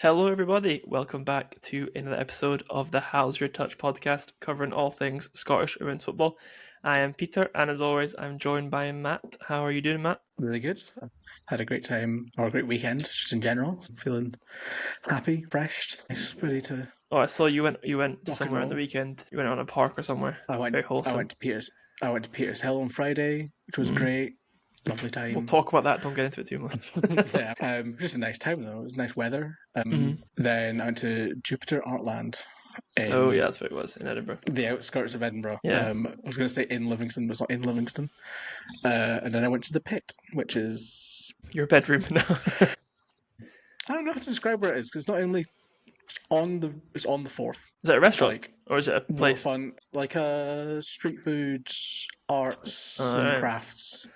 Hello, everybody. Welcome back to another episode of the How's Your Touch podcast, covering all things Scottish women's football. I am Peter, and as always, I'm joined by Matt. How are you doing, Matt? Really good. Had a great time, or a great weekend, just in general. Feeling happy, fresh, nice, ready to. Oh, I saw you went rock and somewhere on the roll. weekend. You went on a park or somewhere. I went. Very wholesome. I went to Peters Hill on Friday, which was great. Lovely time. We'll talk about that. Don't get into it too much. Yeah, just a nice time though. It was nice weather. Then I went to Jupiter Artland. Oh yeah, that's what it was in Edinburgh. The outskirts of Edinburgh. Yeah. I was going to say in Livingston, but it's not in Livingston. And then I went to the Pit, which is Your bedroom now. I don't know how to describe where it is because it's not only it's on the 4th. Is that a restaurant or is it a place? More fun, like a street food, arts and crafts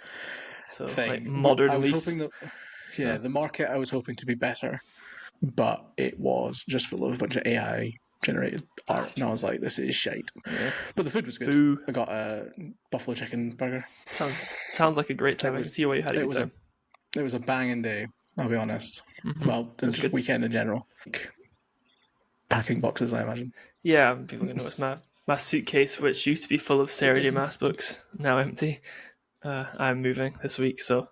So thing. like modern. I was hoping that the market I was hoping to be better, but it was just full of a bunch of AI generated art, and I was like, this is shite. Yeah. But the food was good. Ooh. I got a buffalo chicken burger. Sounds like a great time. I can see why you had a good time. It was a banging day, I'll be honest. Mm-hmm. Well, it was just a weekend in general. Packing boxes, I imagine. Yeah, people can notice my suitcase, which used to be full of Sarah J. Maas books, now empty. I'm moving this week, so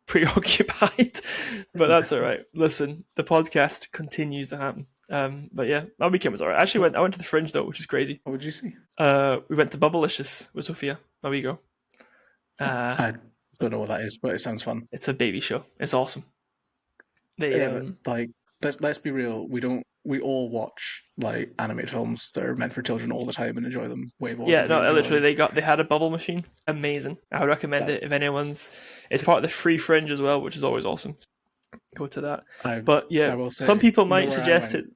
preoccupied, but that's all right. Listen, the podcast continues to happen. But yeah, my weekend was all right. Actually, I went to the Fringe though, which is crazy. What did you see? We went to Bubblicious with Sophia, my wee girl. I don't know what that is, but it sounds fun. It's a baby show. It's awesome. Let's be real. We all watch like animated films that are meant for children all the time and enjoy them way more. Yeah, no, literally, they had a bubble machine. Amazing. I would recommend it if anyone's. It's part of the free Fringe as well, which is always awesome. Go to that. But yeah, some people might suggest it.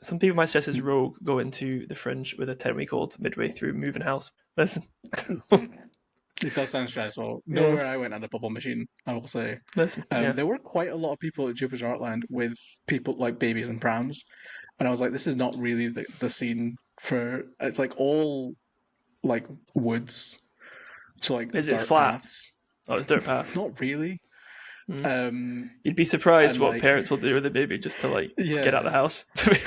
Some people might suggest as Rogue go into the Fringe with a 10-week-old midway through moving house. Listen. It does sound stressful. Nowhere I went on a bubble machine, I will say. Listen, There were quite a lot of people at Jupiter Artland with people like babies and prams, and I was like, this is not really the scene for. It's like all like woods, so like is dirt it flat? Paths. Oh, it's dirt paths. Not really. You'd be surprised what parents will do with a baby just to get out of the house. To be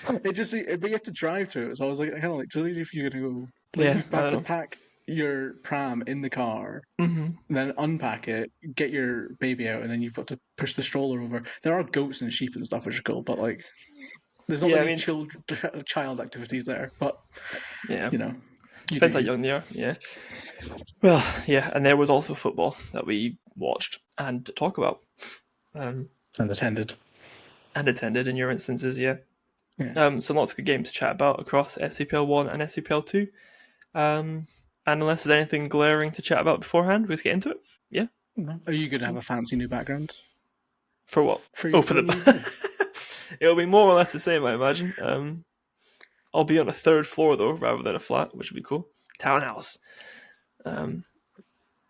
honest, but you have to drive through it. So I was like, kind of like, so if you're gonna go, you have to pack your pram in the car, then unpack it, get your baby out, and then you've got to push the stroller over. There are goats and sheep and stuff which are cool, but like, there's not many child activities there. But depends how young they are. Yeah. Well, yeah, and there was also football that we watched and talk about, and attended in your instances, yeah. So lots of good games to chat about across SWPL 1 and SWPL 2. And unless there's anything glaring to chat about beforehand, we'll just get into it. Yeah. Are you going to have a fancy new background? For what? For the. It'll be more or less the same, I imagine. I'll be on a 3rd floor though, rather than a flat, which would be cool. Townhouse.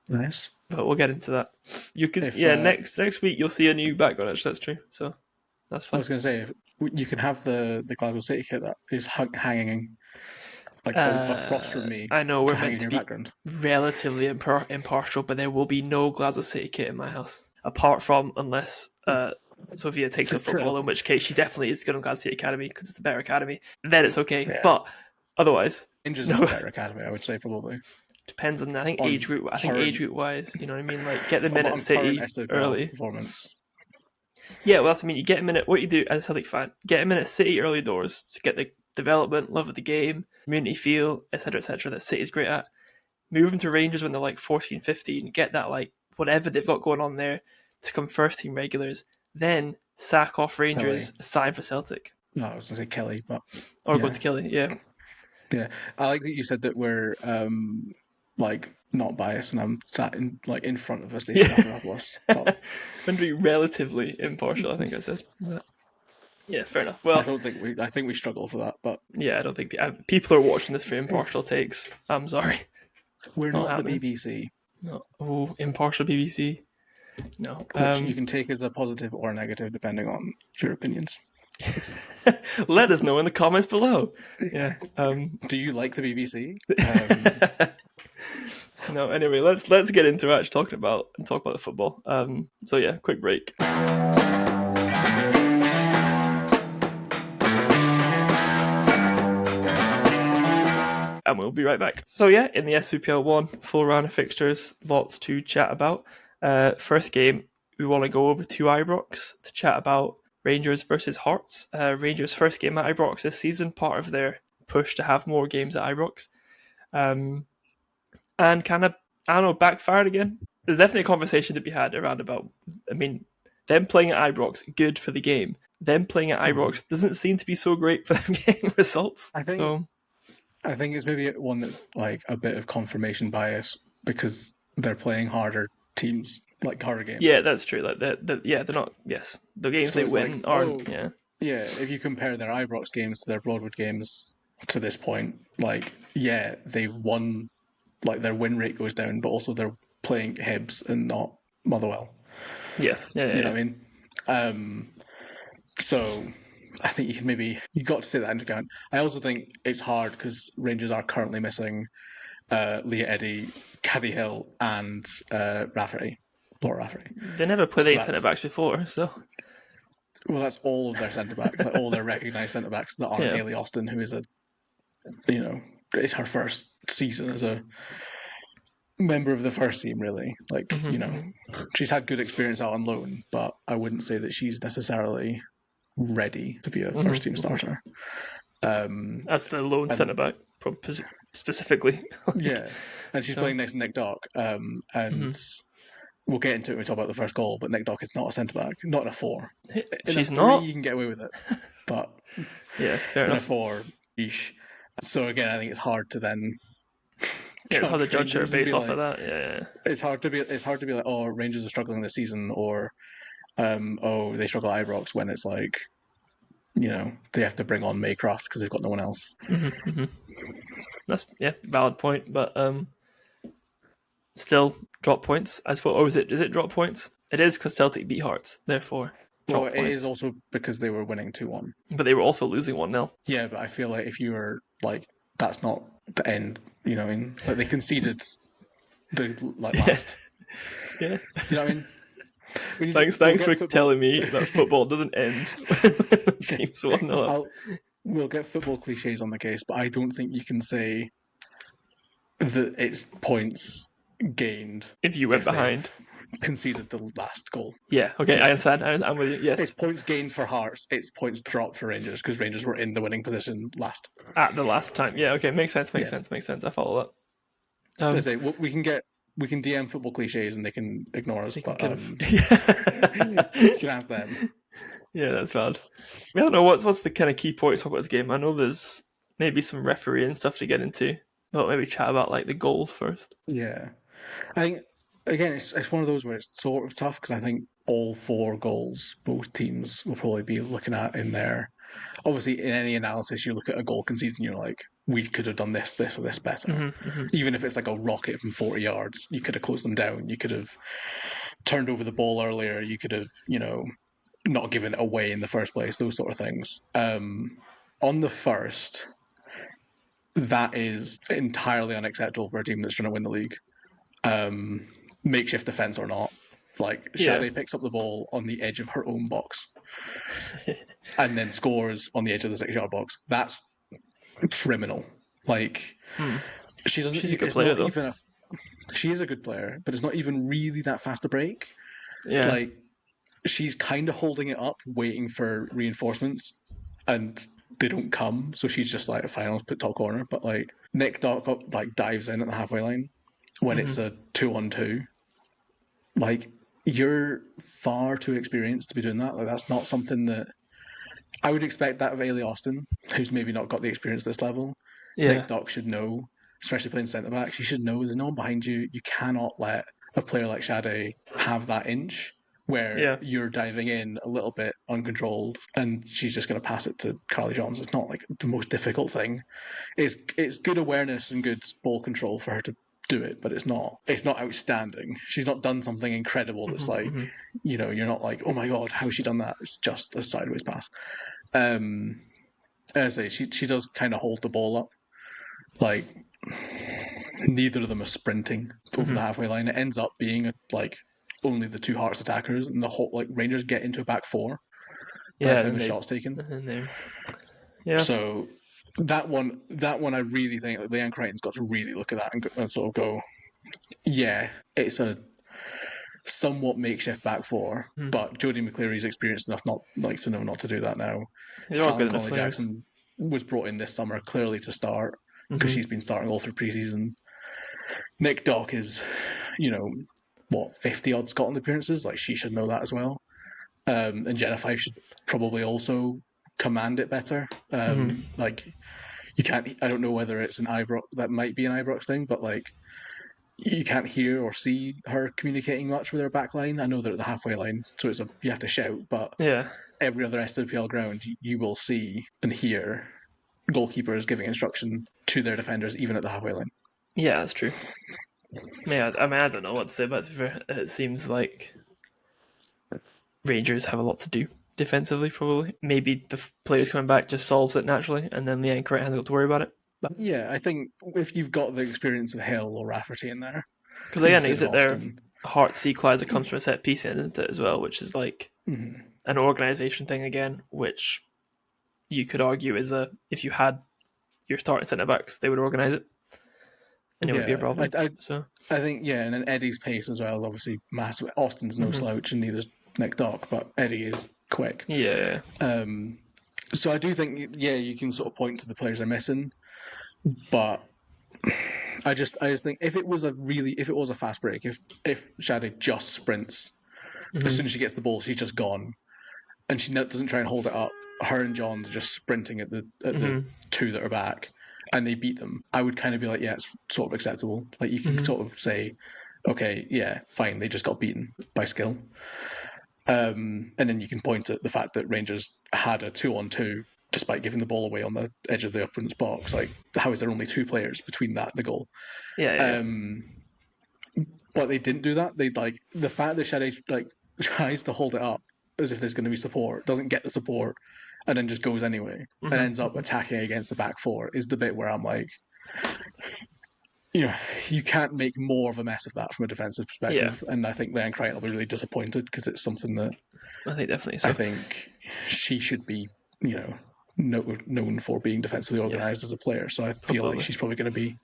Nice. But we'll get into that. You can, next week you'll see a new background. Actually, that's true. So that's fun. I was going to say, you can have the Glasgow City kit that is hanging across from me. I know we're meant to be relatively impartial, but there will be no Glasgow City kit in my house, apart from unless Sophia takes up football, in which case she definitely is going to Glasgow City Academy because it's the better academy. Then it's okay. Yeah. But otherwise, Rangers is the better academy, I would say probably. Depends on age group. Age group wise, you know what I mean. Like get them in at City early. Performance. Yeah, well, that's what I mean. You get them in at what you do as a Celtic fan. Get them in at City early doors to get the development, love of the game, community feel, etc., that City's great at. Move them to Rangers when they're like 14, 15. Get that whatever they've got going on there to come first team regulars. Then sack off Rangers, sign for Celtic. No, I was going to say Kelly, but go to Kelly. Yeah. Yeah, I like that you said that we're not biased, and I'm sat in front of a station after I'm going to be relatively impartial, I think I said. But, yeah, fair enough. Well, I think we struggle for that, but yeah, I don't think people are watching this for impartial takes. I'm sorry. We're not the BBC. No, impartial BBC. No, which you can take as a positive or a negative depending on your opinions. Let us know in the comments below. Yeah. Do you like the BBC? No. Anyway, let's get into actually talk about the football. So yeah, quick break. and we'll be right back. So yeah, in the SWPL 1 full round of fixtures, lots to chat about. First game, we want to go over to Ibrox to chat about Rangers versus Hearts. Rangers' first game at Ibrox this season, part of their push to have more games at Ibrox. And kind of, I don't know, backfired again. There's definitely a conversation to be had around about, I mean, them playing at Ibrox, good for the game. Them playing at Ibrox doesn't seem to be so great for them getting results. I think it's maybe one that's like a bit of confirmation bias because they're playing harder teams, like harder games. Yeah, that's true. Like they're not. Yes, the games so they win like, aren't. Yeah. If you compare their Ibrox games to their Broadwood games to this point, like they've won. Like their win rate goes down, but also they're playing Hibs and not Motherwell. Yeah. You know what I mean? So I think you got to take that into account. I also think it's hard because Rangers are currently missing Leah Eddy, Caddy Hill, and Rafferty. Laura Rafferty. They never played any centre backs before, so. Well, that's all of their centre backs, like all their recognised centre backs that aren't Hayley Austin, who is it's her first season as a member of the first team, really. Like, she's had good experience out on loan, but I wouldn't say that she's necessarily ready to be a first team starter. That's the loan centre back, specifically. And she's playing next to Nick Dock, and we'll get into it when we talk about the first goal, but Nick Dock is not a centre back, not in a 4. She's in a 3, not. You can get away with it, but fair in enough. a 4-ish. So again, I think it's hard to then. It's hard to judge her based off of that. Yeah. It's hard to be like, oh, Rangers are struggling this season, or oh, they struggle at Ibrox, when it's like, they have to bring on Maycroft because they've got no one else. That's valid point, but still drop points. I suppose. Oh, is it drop points? It is because Celtic beat Hearts, therefore. It is also because they were winning 2-1. But they were also losing 1-0. Yeah, but I feel like if you were like, that's not the end. You know what I mean? Like they conceded the last. Yeah. You know what I mean? Thanks for telling me that football doesn't end when teams 1-0. We'll get football cliches on the case, but I don't think you can say that it's points gained if you went behind. Conceded the last goal. Yeah, okay, I understand. I'm with you. Yes, it's points gained for Hearts. It's points dropped for Rangers because Rangers were in the winning position last at the last time. Yeah, okay, makes sense. I follow that. I say we can DM football cliches and they can ignore us, but you can ask them. Yeah, that's valid. I don't know what's the kind of key points of this game. I know there's maybe some referee and stuff to get into, but maybe chat about like the goals first. Yeah, I think. Again, it's one of those where it's sort of tough because I think all 4 goals both teams will probably be looking at in there. Obviously, in any analysis, you look at a goal conceded and you're like, we could have done this, or this better. Even if it's like a rocket from 40 yards, you could have closed them down. You could have turned over the ball earlier. You could have, not given it away in the first place, those sort of things. On the first, that is entirely unacceptable for a team that's trying to win the league. Makeshift defense or not, like Shade picks up the ball on the edge of her own box and then scores on the edge of the 6-yard box. That's criminal. Like she doesn't. She's a good player, though. She is a good player, but it's not even really that fast a break. Yeah, like she's kind of holding it up, waiting for reinforcements, and they don't come. So she's just like, fine, I'll put top corner. But like Nick Dock like dives in at the halfway line. When it's a 2-on-2, like you're far too experienced to be doing that. Like that's not something that I would expect that of Hayley Austin, who's maybe not got the experience at this level. Nick Dock should know, especially playing centre back. He should know there's no one behind you. You cannot let a player like Shade have that inch where you're diving in a little bit uncontrolled, and she's just going to pass it to Carly Johns. It's not like the most difficult thing. It's good awareness and good ball control for her to do it, but it's not outstanding. She's not done something incredible that's you're not like, oh my god, how has she done that? It's just a sideways pass. As I say, she does kind of hold the ball up. Like neither of them are sprinting over the halfway line. It ends up being only the 2 Hearts attackers, and the whole Rangers get into a back 4 by the time the shot's taken. Yeah. So that one, I really think like, Leanne Crichton's got to really look at that and sort of go, yeah, it's a somewhat makeshift back four, but Jodie McCleary's experienced enough to know not to do that now. They're all Fallon good Connolly Jackson was brought in this summer clearly to start because she's been starting all through preseason. Nick Dock is, 50 odd Scotland appearances. Like she should know that as well. And Jenna Fife should probably also command it better. Like you can't. I don't know whether it's an Ibrox. That might be an Ibrox thing, but like you can't hear or see her communicating much with her back line. I know they're at the halfway line, so you have to shout. But every other SWPL ground, you will see and hear goalkeepers giving instruction to their defenders, even at the halfway line. Yeah, that's true. Yeah, I mean, I don't know what to say, but it seems like Rangers have a lot to do defensively, probably. Maybe the players coming back just solves it naturally, and then Leanne Crichton hasn't got to worry about it. But yeah, I think if you've got the experience of Hill or Rafferty in there, because again, is it their Heart C Clyde comes from a set piece in, isn't it, as well, which is like an organisation thing again, which you could argue is if you had your starting centre backs, they would organise it, and it would be a problem. I think and then Eddie's pace as well, obviously massive. Austin's no slouch, and neither's Nick Dock, but Eddie is quick. Yeah. So I do think you can sort of point to the players they're missing, but I just think if it was a fast break, if Shade just sprints, as soon as she gets the ball, she's just gone, and she doesn't try and hold it up. Her and John's are just sprinting at the two that are back, and they beat them. I would kind of be like, yeah, it's sort of acceptable. Like you can sort of say, okay, yeah, fine, they just got beaten by skill. And then you can point at the fact that Rangers had a 2-on-2 despite giving the ball away on the edge of the opponent's box. Like, how is there only two players between that and the goal? Yeah. But they didn't do that. They the fact that Shade tries to hold it up as if there's going to be support, doesn't get the support, and then just goes anyway, and ends up attacking against the back four is the bit where I'm like, you can't make more of a mess of that from a defensive perspective. And I think Leanne Crichton will be really disappointed because it's something that I think definitely so. I think she should be, known for being defensively organised as a player. So I feel like she's probably going to be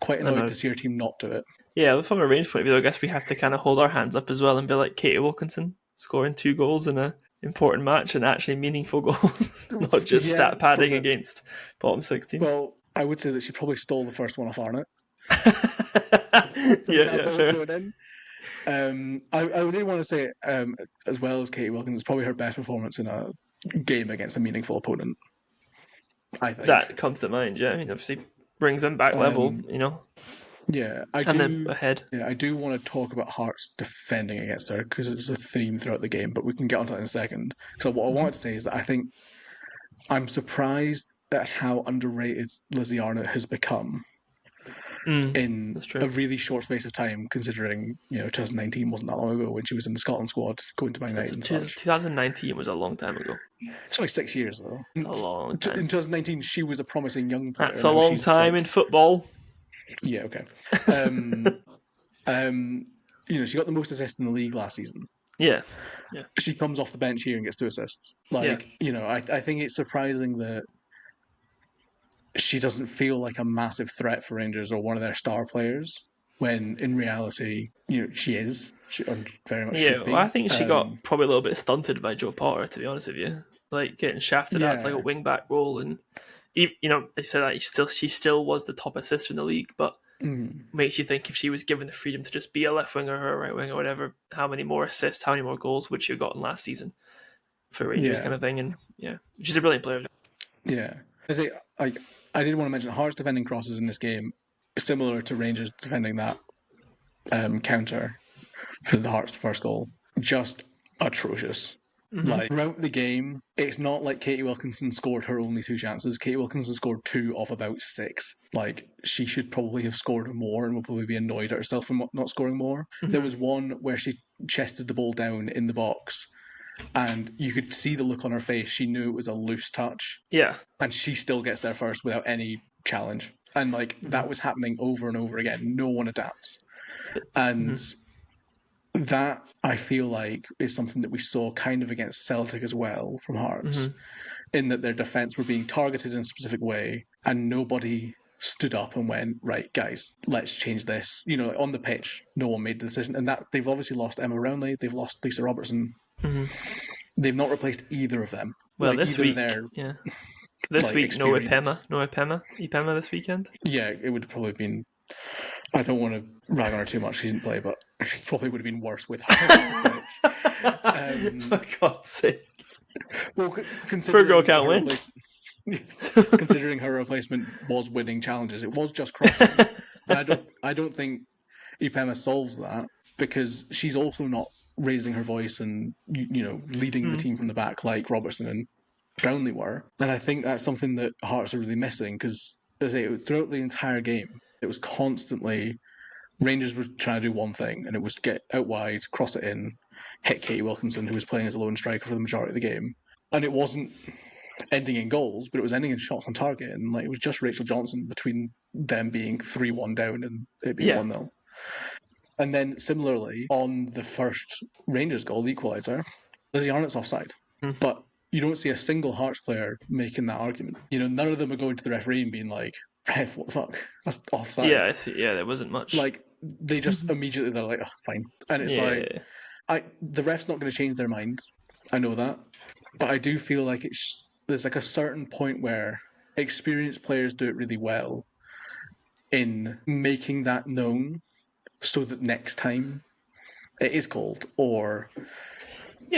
quite annoyed to see her team not do it. Yeah, from a range point of view, I guess we have to kind of hold our hands up as well and be like Katie Wilkinson scoring 2 goals in an important match and actually meaningful goals, not just stat padding against bottom 6 teams. Well, I would say that she probably stole the first one off Arnott. Fair. I really want to say, as well as Katie Wilkins, it's probably her best performance in a game against a meaningful opponent. I think that comes to mind. Yeah, I mean, obviously brings them back level. Yeah, ahead. Yeah, I do want to talk about Hearts defending against her because it's a theme throughout the game, but we can get onto that in a second. So what I wanted to say is that I think I'm surprised at how underrated Lizzie Arnott has become in a really short space of time, considering 2019 wasn't that long ago when she was in the Scotland squad going to Man United. 2019 was a long time ago. It's only 6 years though. It's a long time. In 2019, she was a promising young player. That's a long time in football. Yeah, okay. She got the most assists in the league last season. Yeah. She comes off the bench here and gets 2 assists. I think it's surprising that she doesn't feel like a massive threat for Rangers or one of their star players, when in reality, she is. She very much should be. Well, I think she got probably a little bit stunted by Joe Potter, to be honest with you. Like getting shafted at like a wing back role, and they said that she still was the top assister in the league, but makes you think if she was given the freedom to just be a left winger or a right winger or whatever, how many more assists, how many more goals would she have gotten last season for Rangers kind of thing? And she's a brilliant player. Yeah. I did want to mention Hearts defending crosses in this game, similar to Rangers defending that counter for the Hearts' first goal. Just atrocious. Like throughout the game, it's not like Katie Wilkinson scored her only 2 chances. Katie Wilkinson scored 2 off about 6. Like she should probably have scored more and will probably be annoyed at herself for not scoring more. There was one where she chested the ball down in the box, and you could see the look on her face. She knew it was a loose touch. Yeah. And she still gets there first without any challenge. And that was happening over and over again. No one adapts. And that, I feel like, is something that we saw kind of against Celtic as well from Hearts. in that their defence were being targeted in a specific way, and nobody stood up and went, right, guys, let's change this. On the pitch, no one made the decision, and that they've obviously lost Emma Rownley, they've lost Lisa Robertson. They've not replaced either of them. Well, this week, this week, no Ipema this weekend. Yeah, it would have probably been. I don't want to rag on her too much. She didn't play, but it probably would have been worse with her. For God's sake! Well, poor girl can't win. Considering her replacement was winning challenges, it was just crossing. And I don't think Ipema solves that, because she's also not raising her voice and leading the team from the back like Robertson and Brownlee were. And I think that's something that Hearts are really missing, because as I say, it was throughout the entire game, it was constantly Rangers were trying to do one thing, and it was get out wide, cross it in, hit Katie Wilkinson, who was playing as a lone striker for the majority of the game. And it wasn't ending in goals, but it was ending in shots on target, and it was just Rachel Johnson between them being 3-1 down and it being 1-0. And then similarly, on the first Rangers goal, the equaliser, Lizzie Arnott's offside. But you don't see a single Hearts player making that argument. None of them are going to the referee and being like, ref, what the fuck? That's offside. Yeah, I see. Yeah, there wasn't much. They just immediately, they're like, oh, fine. And it's the ref's not going to change their mind. I know that. But I do feel like there's a certain point where experienced players do it really well in making that known, so that next time it is called, or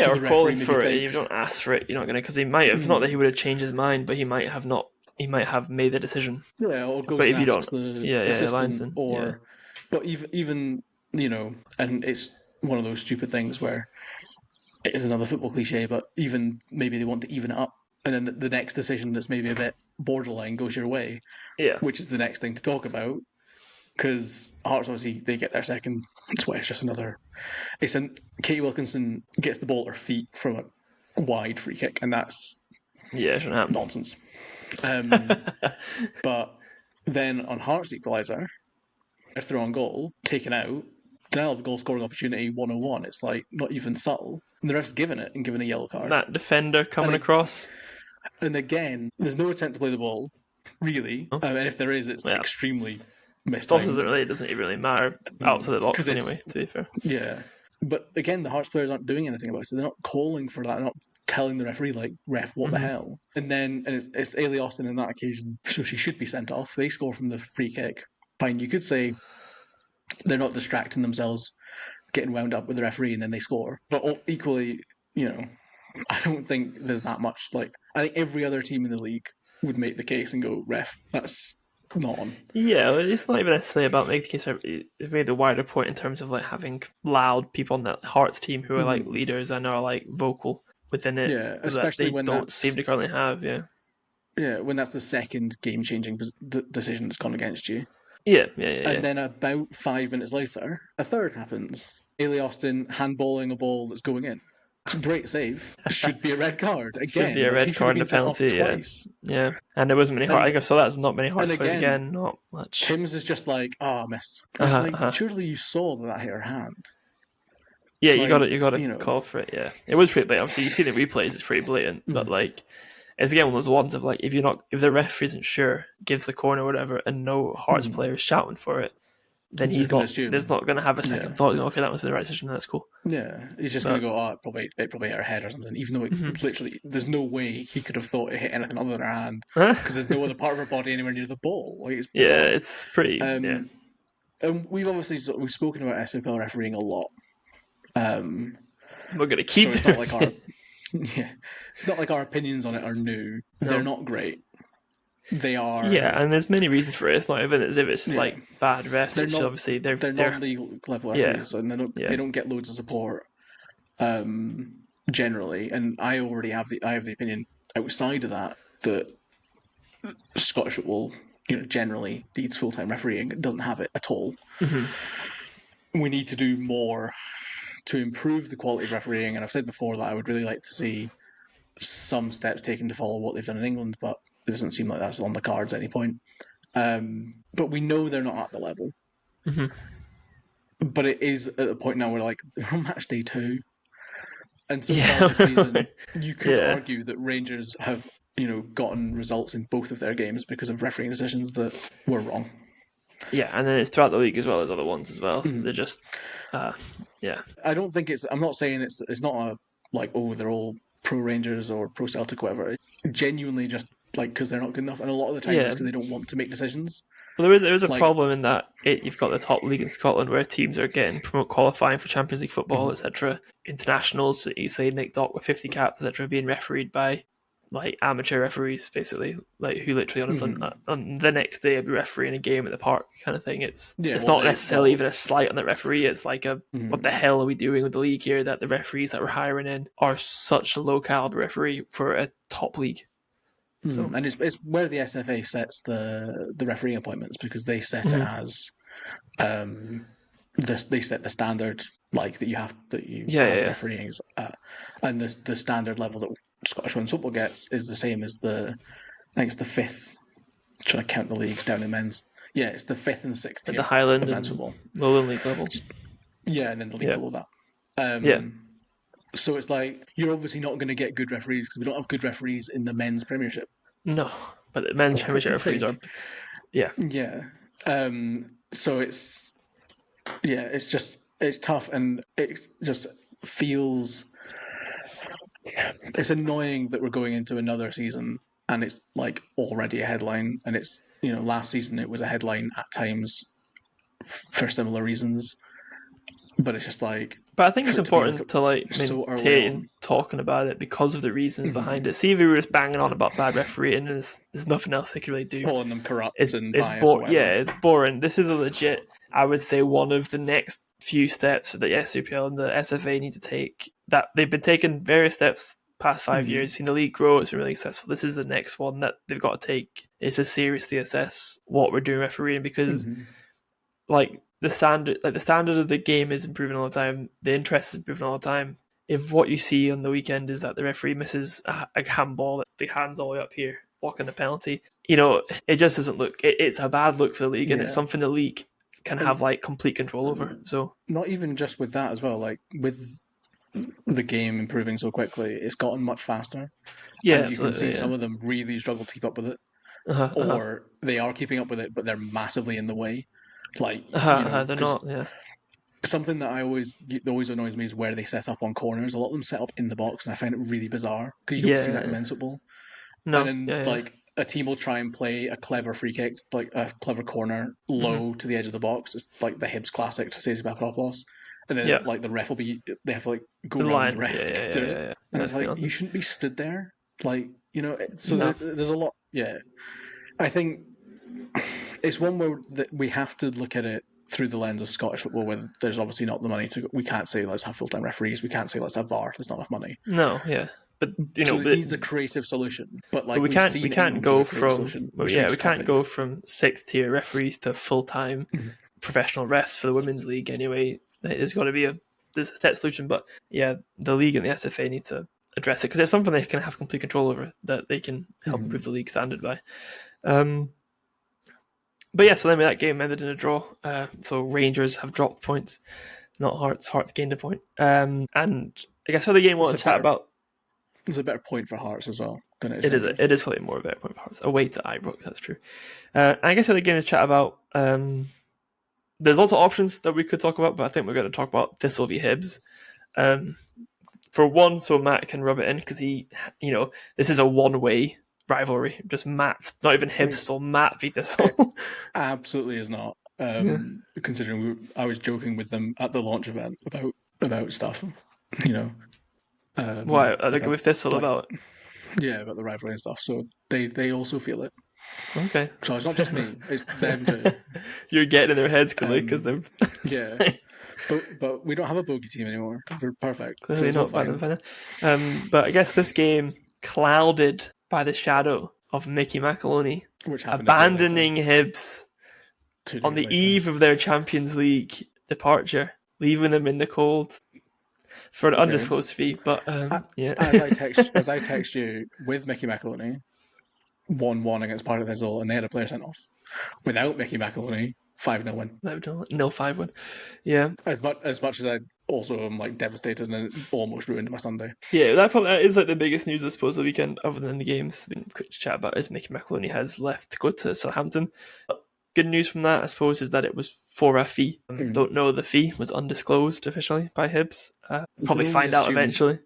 or calling for it. You don't ask for it. You're not going to, because he might have not that he would have changed his mind, but he might have not. He might have made the decision. Yeah, or goes but and if you don't, the assistant, or but even and it's one of those stupid things where it is another football cliche, but even maybe they want to even it up, and then the next decision that's maybe a bit borderline goes your way, which is the next thing to talk about, because Hearts obviously they get their second. It's just another. Katie Wilkinson gets the ball at her feet from a wide free kick, and that's it shouldn't happen. Nonsense. But then on Hearts equaliser, if they're on goal, taken out, denial of a goal scoring opportunity 101. It's not even subtle. And the ref's given it and given a yellow card. That defender coming across. And again, there's no attempt to play the ball, really. And if there is, it's extremely mistimed. It doesn't really matter outside the box anyway, to be fair. Yeah. But again, the Hearts players aren't doing anything about it. They're not calling for that. They're not telling the referee, ref, what the hell? And then it's Ailey Austin in that occasion, so she should be sent off. They score from the free kick. Fine, you could say they're not distracting themselves, getting wound up with the referee, and then they score. But equally, I don't think there's that much. I think every other team in the league would make the case and go, ref, that's not on. Yeah, it's not even necessarily about making the case. It made the wider point in terms of having loud people on that Hearts team who are leaders and are vocal within it. Yeah, especially when don't seem to currently have. Yeah, when that's the second game-changing decision that's gone against you. Yeah. And then about 5 minutes later, a third happens. Ailey Austin handballing a ball that's going in. It's a great save. Should be a red card. Again, should be a red card and a penalty. Yeah. And there wasn't many Hearts. I saw that's not many Hearts players again. Not much. Tim's is just miss. Surely you saw that hit her hand. Yeah, you got to call for it. Yeah, it was pretty blatant. Obviously, you see the replays; it's pretty blatant. But it's again one of those ones of if the ref isn't sure, gives the corner or whatever, and no Hearts player is shouting for it, then he's not. There's not going to have a second thought. Okay, that must be the right decision. That's cool. Yeah, he's just going to go. It probably hit her head or something. Even though it's literally, there's no way he could have thought it hit anything other than her hand, because there's no other part of her body anywhere near the ball. It's pretty. And we've spoken about SWPL refereeing a lot. We're going to keep. So it's not like our opinions on it are new. No. They're not great. They are. Yeah, and there's many reasons for it. It's not even as if it's just bad refs. They're obviously they're non-league level referees, and they don't get loads of support. Generally, and I already have the opinion outside of that Scottish football, generally needs full-time refereeing. It doesn't have it at all. We need to do more to improve the quality of refereeing, and I've said before that I would really like to see some steps taken to follow what they've done in England, but it doesn't seem like that's on the cards at any point. But we know they're not at the level. But it is at a point now where they're on match day 2, And so far this season, you could argue that Rangers have, gotten results in both of their games because of refereeing decisions that were wrong. Yeah, and then it's throughout the league as well as other ones as well. They're just, yeah. I don't think I'm not saying it's not they're all pro Rangers or pro Celtic, whatever. It's genuinely just because they're not good enough, and a lot of the time it's because they don't want to make decisions. Well, there is a problem in that you've got the top league in Scotland where teams are getting qualifying for Champions League football, etc. Internationals, you say Nick Dock with 50 caps, etc., being refereed by amateur referees, basically, who literally on the next day will be refereeing a game at the park, kind of thing. It's not necessarily even a slight on the referee. It's like what the hell are we doing with the league here? That the referees that we're hiring in are such a low caliber referee for a top league. So. And it's where the SFA sets the refereeing appointments, because they set it as they set the standard that you have refereeing at, and the standard level that Scottish Women's Football gets is the same as I think it's the fifth. I'm trying to count the leagues down in men's. Yeah, it's the fifth and sixth tier. The Highland and men's football, Lowland League level. Yeah, and then the league below that. So it's you're obviously not going to get good referees because we don't have good referees in the men's Premiership. No, but the men's Premiership referees are. Yeah. Yeah. So it's tough, and it just feels. It's annoying that we're going into another season and it's already a headline, and it's last season it was a headline at times for similar reasons. But it's just But I think it's important to maintain talking about it because of the reasons behind it. See, if we were just banging on about bad refereeing and there's nothing else they could really do. Calling them corrupt it's boring. Yeah, it's boring. This is a legit, I would say, one of the next few steps that the SWPL and the SFA need to take. That they've been taking various steps past 5 years, seen the league grow, it's been really successful. This is the next one that they've got to take, is to seriously assess what we're doing refereeing, because the standard of the game is improving all the time. The interest is improving all the time. If what you see on the weekend is that the referee misses a handball, that the hand's all the way up here, blocking the penalty, it just doesn't look. It's a bad look for the league, and it's something the league can have complete control over. So not even just with that as well. With the game improving so quickly, it's gotten much faster. Yeah, and you can see some of them really struggle to keep up with it, or they are keeping up with it, but they're massively in the way. They're not. Yeah. Something that always annoys me is where they set up on corners. A lot of them set up in the box, and I find it really bizarre because you don't see that in men's football. No. And then a team will try and play a clever free kick, a clever corner, low to the edge of the box. It's like the Hibs classic to Stacey Papadopoulos. And then the ref will they have to go around the ref to do it. And it's you shouldn't be stood there. So there's a lot. Yeah. I think it's one where we have to look at it through the lens of Scottish football, where there's obviously not the money to. We can't say let's have full-time referees. We can't say let's have VAR. There's not enough money. No, yeah, but so it needs a creative solution. But we can't go from sixth tier referees to full-time professional refs for the women's league. Anyway, there's got to be there's a set solution. But yeah, the league and the SFA need to address it because it's something they can have complete control over, that they can help improve the league standard by. But yeah, so then that game ended in a draw. So Rangers have dropped points, not Hearts. Hearts gained a point. And I guess how the game was to chat about. It was a better point for Hearts as well than it is. It is probably more of a better point for Hearts. Away to Ibrox, that's true. And I guess how the game is chat about. There's lots of options that we could talk about, but I think we're going to talk about Thistle v Hibs. For one, so Matt can rub it in because this is a one-way rivalry. Just Matt, not even Hibs, so Matt v Thistle. Absolutely is not. Considering I was joking with them at the launch event about stuff, Why? With Thistle about? Yeah, about the rivalry and stuff. So they also feel it. Okay. So it's not just me; it's them too. You're getting in their heads clearly because they're. Yeah. But we don't have a bogey team anymore. We're perfect. Clearly not fine. But I guess this game clouded by the shadow of Mickey McAloney abandoning Hibs on the eve of their Champions League departure, leaving them in the cold for an undisclosed fee. But yeah, as I text you with Mickey McAloney, 1-1 against Partick Thistle, and they had a player sent off. Without Mickey McAloney, 5-0 win. No 5-1. Yeah. As much as also am like devastated, and it almost ruined my Sunday. Yeah, that is like the biggest news, I suppose, of the weekend, other than the games. Quick chat about is Mickey McAloony has left to go to Southampton. Good news from that, I suppose, is that it was for a fee. Don't know the fee was undisclosed officially by Hibs. Probably find out eventually.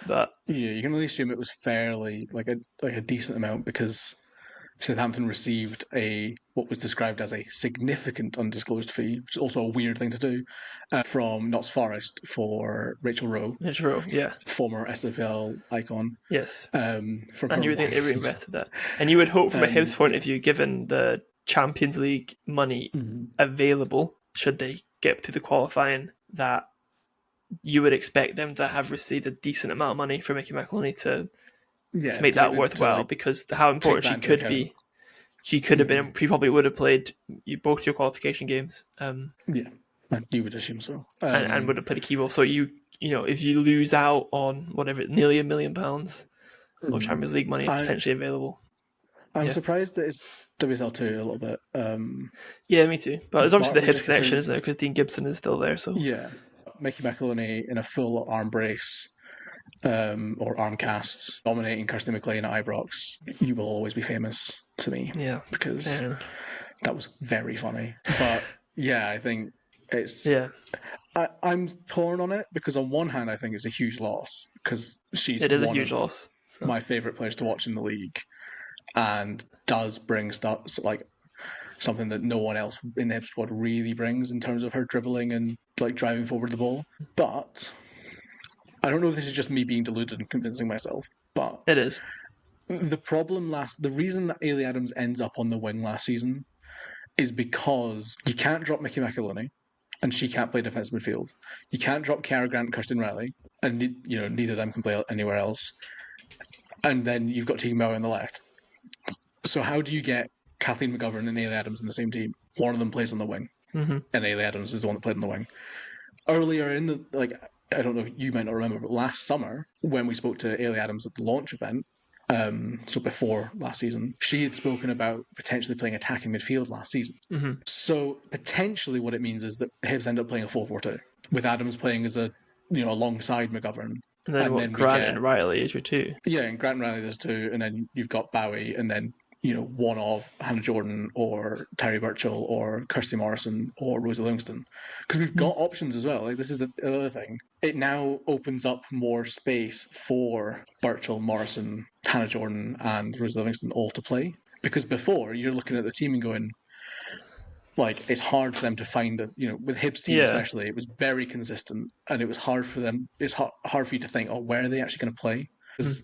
But yeah, you can only assume it was fairly like a decent amount, because Southampton received what was described as a significant undisclosed fee, which is also a weird thing to do, from Notts Forest for Rachel Rowe. Rachel Rowe, yeah. Former SWPL icon. Yes. From and you would think they reinvested that. And you would hope from a Hibs point of view, given the Champions League money available, should they get to the qualifying, that you would expect them to have received a decent amount of money from Mickey McAloony to make that worthwhile, because how important she could be. She could have been. She probably would have played both your qualification games. Yeah, you would assume so, and would have played a key role. So you know, if you lose out on whatever, nearly £1 million of Champions League money potentially available. I'm surprised that it's WSL2 a little bit. Yeah, me too. But there's obviously the Hibs connection, isn't there? Because Dean Gibson is still there. So yeah, Mickey McAloony in a full arm brace. Or arm casts, dominating Kirsty McLean at Ibrox, you will always be famous to me. Yeah, because that was very funny. But yeah, I think it's I'm torn on it, because on one hand I think it's a huge loss, because she's a huge loss. So. My favourite players to watch in the league, and does bring stuff like something that no one else in the Hibs squad really brings in terms of her dribbling and like driving forward the ball. But I don't know if this is just me being deluded and convincing myself, but it is. The reason that Ailey Adams ends up on the wing last season is because you can't drop Mickey McAloony, and she can't play defensive midfield. You can't drop Cara Grant and Kirsten Riley, and neither of them can play anywhere else. And then you've got Tegan Bowie on the left. So how do you get Kathleen McGovern and Ailey Adams in the same team? One of them plays on the wing, and Ailey Adams is the one that played on the wing. Earlier in the I don't know, you might not remember, but last summer, when we spoke to Ailey Adams at the launch event, so before last season, she had spoken about potentially playing attacking midfield last season. So potentially what it means is that Hibs end up playing a 4-4-2, with Adams playing as alongside McGovern. And then Grant and Riley is your two. Yeah, and Grant and Riley there's two, and then you've got Bowie, and then one of Hannah Jordan or Terry Birchall or Kirsty Morrison or Rosie Livingston. Because we've got options as well. Like, this is the other thing. It now opens up more space for Birchall, Morrison, Hannah Jordan and Rosie Livingston all to play. Because before, you're looking at the team and going, like, it's hard for them to find with Hibs team especially, it was very consistent, and it was hard for them. It's hard for you to think, where are they actually going to play? Because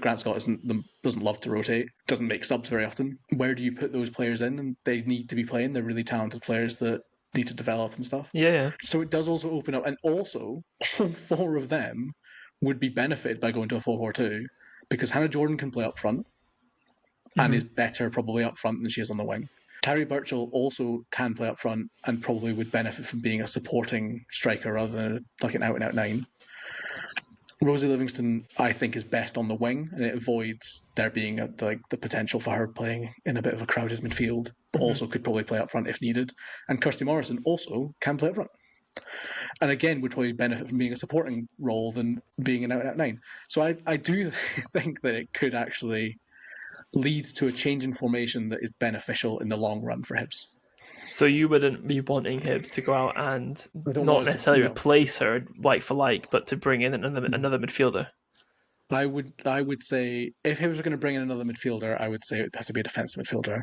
Grant Scott doesn't love to rotate, doesn't make subs very often. Where do you put those players in? And they need to be playing. They're really talented players that need to develop and stuff. Yeah. So it does also open up, and also all four of them would be benefited by going to a 4-4-2, because Hannah Jordan can play up front and is better probably up front than she is on the wing. Terry Birchall also can play up front and probably would benefit from being a supporting striker rather than like an out-and-out 9. Rosie Livingston, I think, is best on the wing, and it avoids there being the potential for her playing in a bit of a crowded midfield, but also could probably play up front if needed. And Kirsty Morrison also can play up front, and again would probably benefit from being a supporting role than being an out-and-out 9. So I do think that it could actually lead to a change in formation that is beneficial in the long run for Hibs. So you wouldn't be wanting Hibs to go out and not necessarily replace her like for like, but to bring in another midfielder? I would say if Hibs were going to bring in another midfielder, I would say it has to be a defensive midfielder.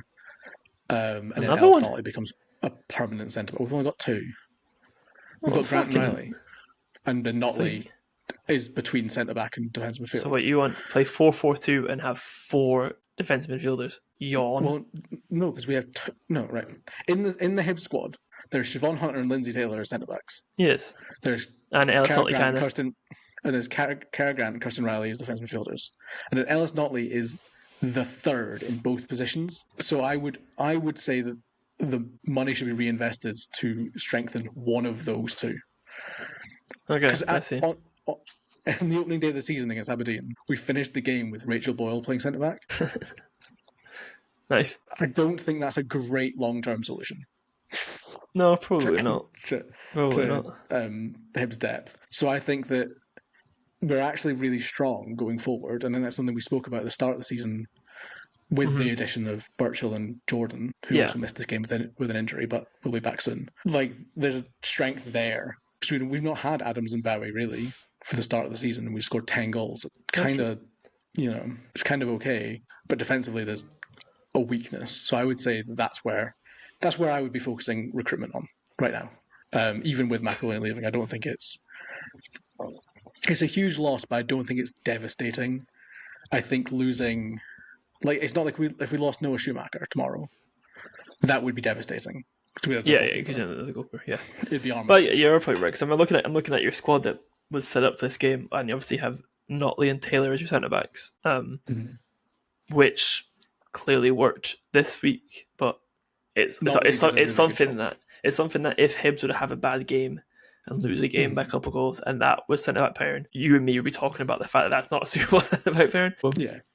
And then Alice Notley becomes a permanent centre. But we've only got two. We've got Grant and Riley. And then Notley is between centre back and defensive midfielder. So what you want, play 4-4-2 and have 4 defensive midfielders? Yawn. Well, no, because we have right. In the Hibs squad, there's Siobhan Hunter and Lindsay Taylor as centre backs. Yes. There's and Ellis Notley and there's Cara Grant and Kirsten Riley as defensive midfielders, and then Ellis Notley is the third in both positions. So I would say that the money should be reinvested to strengthen one of those two. Okay, I see. On the opening day of the season against Aberdeen, we finished the game with Rachel Boyle playing centre back. Nice. I don't think that's a great long-term solution. No, probably not. Probably not. Hibs' depth. So I think that we're actually really strong going forward, and then that's something we spoke about at the start of the season with the addition of Birchall and Jordan, who also missed this game with an injury, but will be back soon. Like, there's a strength there. So we've not had Adams and Bowie, really, for the start of the season, and we scored 10 goals. Kind of, it's kind of okay, but defensively there's a weakness. So I would say that's where I would be focusing recruitment on right now. Even with McElwain leaving, I don't think it's a huge loss, but I don't think it's devastating. I think losing... Like, it's not like if we lost Noah Schumacher tomorrow, that would be devastating. Because the goalkeeper, yeah. It'd be arm. But you're probably right. Because I'm looking at your squad that was set up for this game, and you obviously have Notley and Taylor as your centre backs, which clearly worked this week. But it's something that if Hibs would have a bad game and lose a game by a couple of goals, and that was centre back pairing, you and me would be talking about the fact that that's not a suitable centre back pairing.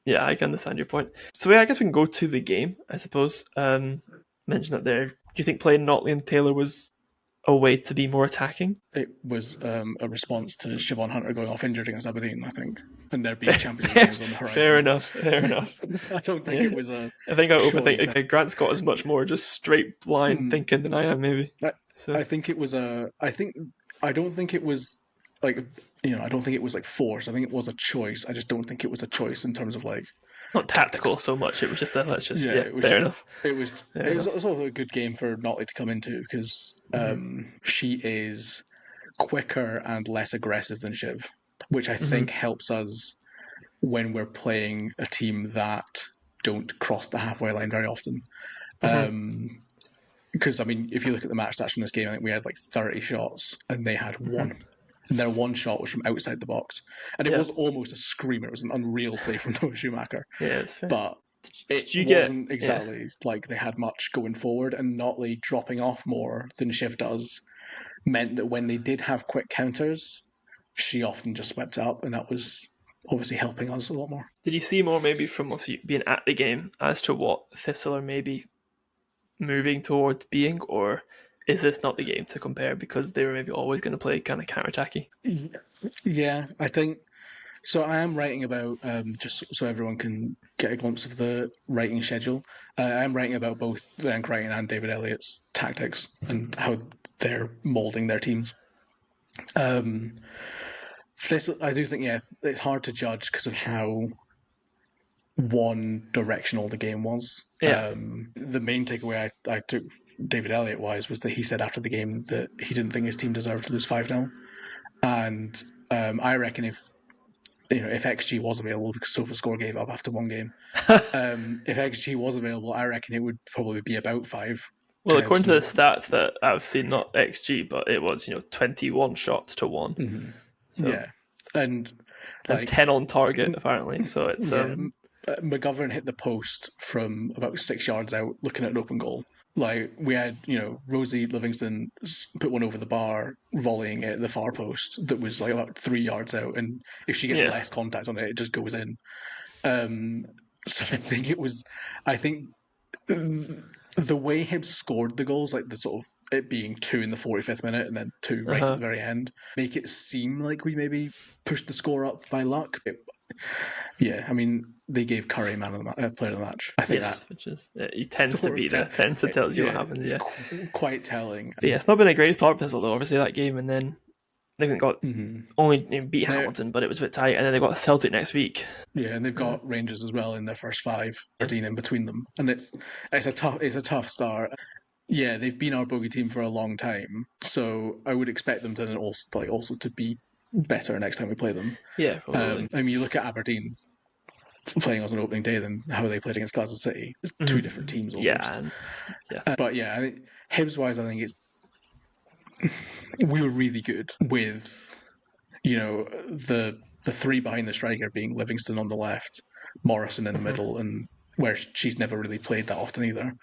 Yeah, I can understand your point. So I guess we can go to the game, I suppose. Mention that there. Do you think playing Notley and Taylor was a way to be more attacking? It was a response to Siobhan Hunter going off injured against Aberdeen, I think, and there being Champions League games on the horizon. Fair enough. I don't think it was a... I think I overthink. Grant Scott is much more just straight blind thinking than I am, maybe. I think it was a... I don't think it was like, I don't think it was like forced. I think it was a choice. I just don't think it was a choice in terms of like... Not tactical so much. It was just fair enough. It was also a good game for Notley to come into because she is quicker and less aggressive than Shiv, which I think helps us when we're playing a team that don't cross the halfway line very often. Because, I mean, if you look at the match stats from this game, I think we had like 30 shots and they had one. And their one shot was from outside the box. And it was almost a screamer. It was an unreal save from Noah Schumacher. Yeah, it's fair. But it wasn't exactly like they had much going forward, and Notley dropping off more than Shiv does meant that when they did have quick counters, she often just swept up, and that was obviously helping us a lot more. Did you see more maybe from obviously being at the game as to what Thistle are maybe moving towards being, or is this not the game to compare because they were maybe always going to play kind of counter-attacky? Yeah, I think so. I am writing about, just so everyone can get a glimpse of the writing schedule, I am writing about both Dan Crichton and David Elliott's tactics and how they're moulding their teams. This, I do think, it's hard to judge because of how one-directional the game was. The main takeaway I took David Elliott-wise was that he said after the game that he didn't think his team deserved to lose 5-0. And I reckon if XG was available, because SofaScore gave up after one game, if XG was available, I reckon it would probably be about 5. Well, according to the stats that I've seen, not XG, but it was 21 shots to 1. So, yeah, and 10 on target apparently. So it's McGovern hit the post from about 6 yards out, looking at an open goal. Like, we had, Rosie Livingston put one over the bar, volleying it at the far post that was like about 3 yards out, and if she gets less contact on it, it just goes in. So I think the way Hibs scored the goals, like the sort of it being 2 in the 45th minute and then 2 right at the very end, make it seem like we maybe pushed the score up by luck. I mean, they gave Curry player of the match. I think which is it tends to be that. Tends to tell you what happens. It's quite telling. But it's not been a great start for Thistle though. Obviously that game, and then they got only beat Hamilton, but it was a bit tight. And then they got Celtic next week. Yeah, and they've got Rangers as well in their first 5. Aberdeen in between them, and it's a tough start. Yeah, they've been our bogey team for a long time, so I would expect them to also to be better next time we play them. Yeah, probably. I mean, you look at Aberdeen playing us on opening day than how they played against Glasgow City. It's 2 different teams almost. But I think Hibs-wise, I think we were really good with, the 3 behind the striker being Livingston on the left, Morrison in the middle, and where she's never really played that often either.